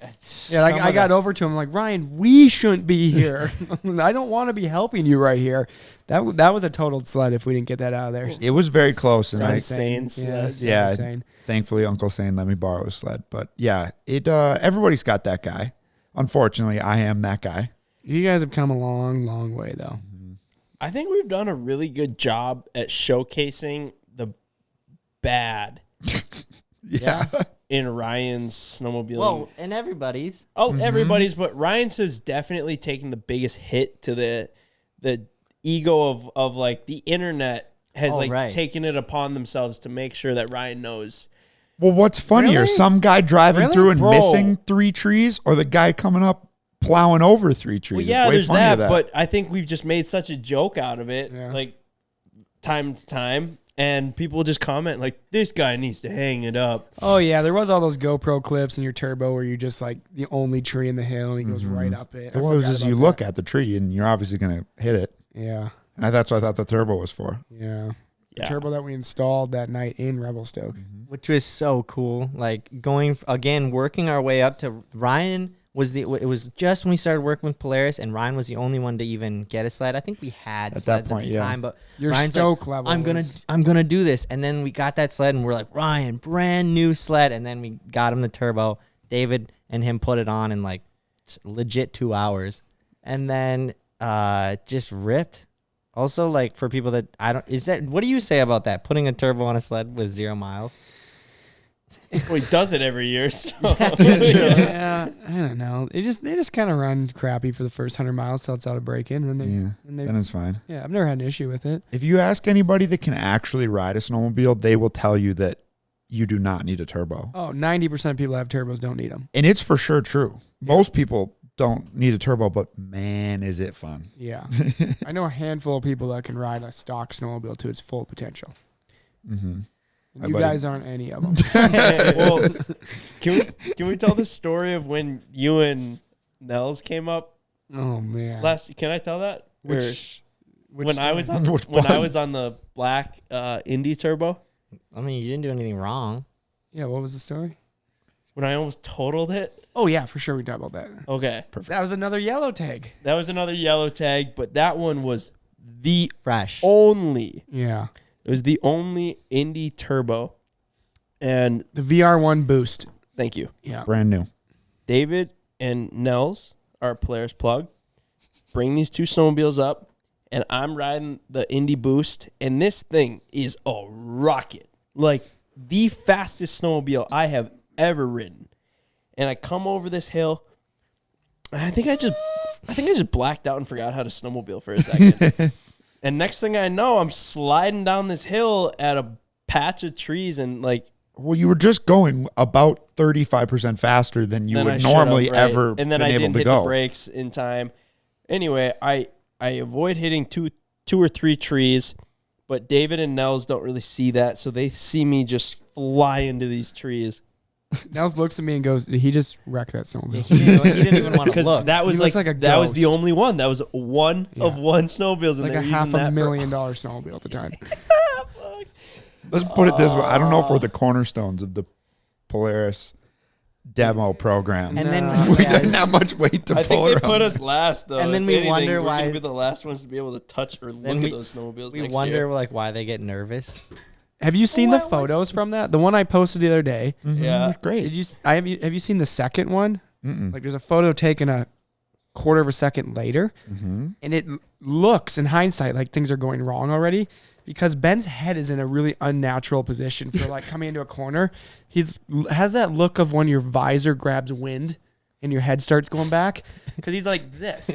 Yeah, like I got over to him like, Ryan, we shouldn't be here. I don't want to be helping you right here. That was a total sled if we didn't get that out of there. It was very close, and Sounds I, insane Yeah, sled. it's Yeah. insane. thankfully Uncle Sane let me borrow his sled. But yeah, it everybody's got that guy. Unfortunately, I am that guy. You guys have come a long, long way though. I think we've done a really good job at showcasing the bad Yeah. in Ryan's snowmobiling. Well, and everybody's. Everybody's, but Ryan's has definitely taken the biggest hit to the ego of like the internet has right. taken it upon themselves to make sure that Ryan knows. Well, what's funnier, Really? some guy driving Really? through and Bro. missing 3 trees, or the guy coming up plowing over 3 trees? Well, It's yeah, way there's funnier that, but I think we've just made such a joke out of it, Yeah. like time to time, and people just comment like, "This guy needs to hang it up." Oh yeah, there was all those GoPro clips in your turbo where you're just like the only tree in the hill and he goes right up it. It was just you look at the tree and you're obviously going to hit it. Yeah, And that's what I thought the turbo was for. yeah. The Yeah. turbo that we installed that night in Revelstoke. Which was so cool. Like working our way up to Ryan it was just when we started working with Polaris, and Ryan was the only one to even get a sled. I think we had At that sleds point, at the yeah. time, but Your Ryan's stoke like, level. I'm gonna do this, and then we got that sled, and we're like, Ryan, brand new sled, and then we got him the turbo. David and him put it on in like legit 2 hours, and then just ripped. Also, like for people that what do you say about that? Putting a turbo on a sled with 0 miles? Well, he does it every year. So. yeah, I don't know. They just kind of run crappy for the first 100 miles till it's out of break in, and then Yeah. and they Then it's fine. yeah. I've never had an issue with it. If you ask anybody that can actually ride a snowmobile, they will tell you that you do not need a turbo. Oh, 90% of people that have turbos don't need them. And it's for sure true. Most people don't need a turbo, but man, is it fun. Yeah, I know a handful of people that can ride a stock snowmobile to its full potential. Mm-hmm. And My you buddy- guys aren't any of them. Well, can we tell the story of when you and Nels came up Oh man, last? Can I tell that? which when I was on Which when I one? was on the black Indy Turbo, I mean, you didn't do anything wrong. yeah. What was the story? when I almost totaled it. Oh yeah, for sure we talked about that. Okay, That was another yellow tag. that was another yellow tag, but that one was the Fresh. only. Yeah, It was the only Indy Turbo, and the VR1 boost. thank you, Yeah, Brand new. David and Nels, our Polaris plug, bring these 2 snowmobiles up, and I'm riding the Indy Boost, and this thing is a rocket, like the fastest snowmobile I have ever ridden. And I come over this hill, I think I just blacked out and forgot how to snowmobile for a second. And next thing I know, I'm sliding down this hill at a patch of trees and like. Well, you were just going about 35% faster than you would normally ever and then been I able didn't to hit go. the brakes in time. Anyway, I avoid hitting two or three trees, but David and Nels don't really see that, so they see me just fly into these trees. Nels looks at me and goes, "Did he just wreck that snowmobile?" He didn't even want to Because look. that was He looks like a that was the ghost. only one. That was one of one snowmobiles, and Like they a were using that $500,000 snowmobile at the time. Let's put it this way. I don't know if we're the cornerstones of the Polaris demo program. And then No. we didn't have much weight to I pull think they around. put us last, though. And then If we anything, wonder we're why- gonna be the last ones to be able to touch or look at those snowmobiles. We next wonder year. like why they get nervous. Have you seen the photos from that? The one I posted the other day. Yeah. Great. Did you? Have you seen the second one? Like there's a photo taken a quarter of a second later, and it looks in hindsight like things are going wrong already because Ben's head is in a really unnatural position for like coming into a corner. Has that look of when your visor grabs wind and your head starts going back because he's like this,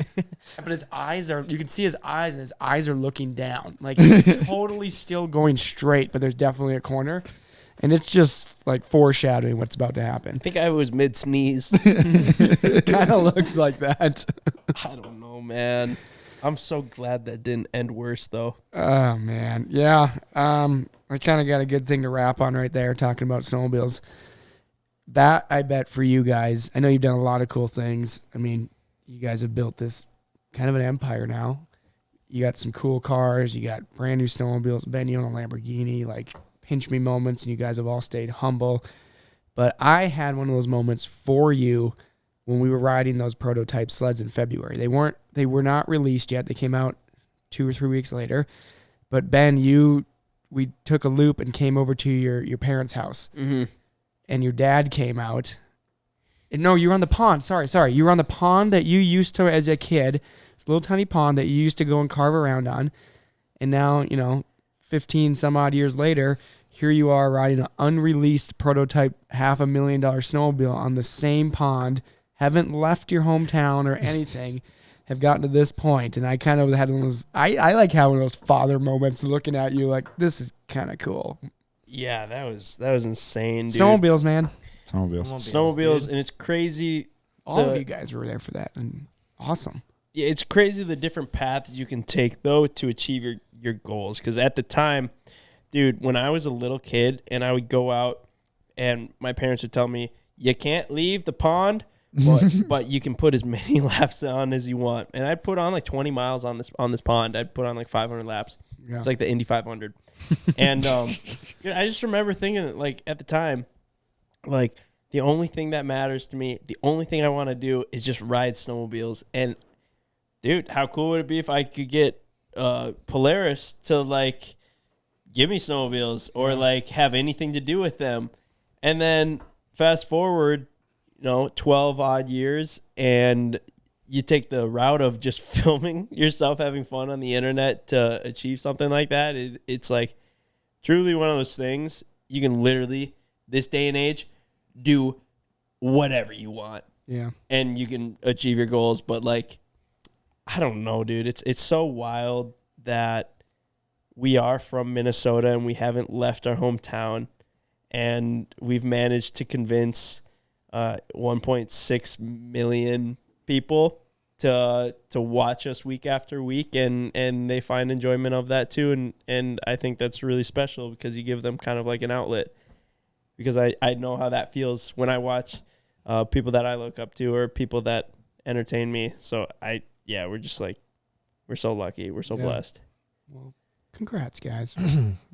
but his eyes are, you can see his eyes and his eyes are looking down. Like he's totally still going straight, but there's definitely a corner. And it's just like foreshadowing what's about to happen. I think I was mid sneeze. It kind of looks like that. I don't know, man. I'm so glad that didn't end worse, though. Oh man, yeah. I kind of got a good thing to wrap on right there, talking about snowmobiles. That I bet for you guys. I know you've done a lot of cool things. I mean, you guys have built this kind of an empire now. You got some cool cars. You got brand new snowmobiles. Ben, you own a Lamborghini. Like pinch me moments, and you guys have all stayed humble. But I had one of those moments for you when we were riding those prototype sleds in February. They were not released yet. They came out 2 or 3 weeks later. But Ben, we took a loop and came over to your parents' house. Mm-hmm. And your dad came out. And no, you were on the pond. Sorry. You were on the pond that you used to, as a kid, this little tiny pond that you used to go and carve around on. And now, 15 some odd years later, here you are riding an unreleased prototype $500,000 snowmobile on the same pond. Haven't left your hometown or anything. Have gotten to this point. And I kind of had one of those, I like having those father moments looking at you like, this is kind of cool. Yeah, that was insane, dude. Snowmobiles, man. Snowmobiles, and it's crazy. All of you guys were there for that, and awesome. Yeah, it's crazy the different paths you can take, though, to achieve your goals. Because at the time, dude, when I was a little kid and I would go out and my parents would tell me, you can't leave the pond, but you can put as many laps on as you want. And I'd put on like 20 miles on this pond. I'd put on like 500 laps. Yeah. It's like the Indy 500. And dude, I just remember thinking, like, at the time, like, the only thing that matters to me, the only thing I want to do is just ride snowmobiles. And, dude, how cool would it be if I could get Polaris to, like, give me snowmobiles or, like, have anything to do with them? And then fast forward, 12 odd years, and you take the route of just filming yourself having fun on the internet to achieve something like that. It's like truly one of those things you can literally, this day and age, do whatever you want. Yeah. And you can achieve your goals. But like, I don't know, dude. It's so wild that we are from Minnesota and we haven't left our hometown, and we've managed to convince 1.6 million people to watch us week after week, and they find enjoyment of that too, and I think that's really special because you give them kind of like an outlet, because I know how that feels when I watch people that I look up to or people that entertain me. So we're just like, we're so lucky, we're so blessed. Well, congrats, guys.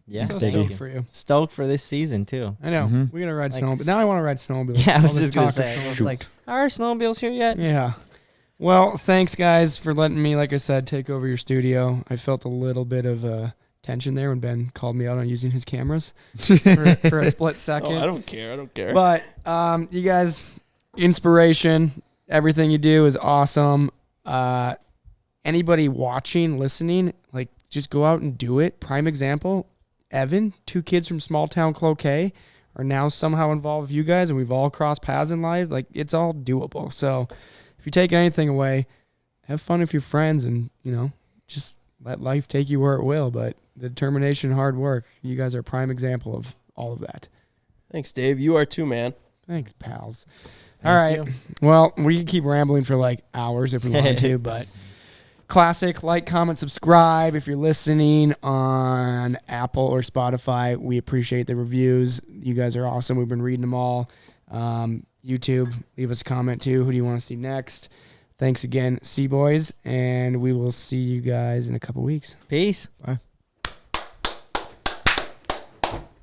Yeah, so thank stoked you. for you. Stoked for this season too. I know. We're gonna ride Like, snowmobiles. Now I want to ride snowmobiles. Yeah, I All was this just gonna talk of say, snowmobiles. it's like, are snowmobiles here yet? Yeah. Well, thanks guys for letting me, like I said, take over your studio. I felt a little bit of tension there when Ben called me out on using his cameras for a split second. I don't care. But you guys, inspiration. Everything you do is awesome. Anybody watching, listening, like just go out and do it. Prime example, Evan, 2 kids from small town Cloquet are now somehow involved with you guys, and we've all crossed paths in life. Like, it's all doable. So if you take anything away, have fun with your friends and, just let life take you where it will. But the determination, hard work, you guys are a prime example of all of that. Thanks, Dave. You are too, man. Thanks, pals. All right. Well, we can keep rambling for like hours if we want to, but classic, like, comment, subscribe. If you're listening on Apple or Spotify, we appreciate the reviews. You guys are awesome. We've been reading them all. YouTube, leave us a comment too. Who do you want to see next? Thanks again, Cboys, and we will see you guys in a couple weeks. Peace. Bye.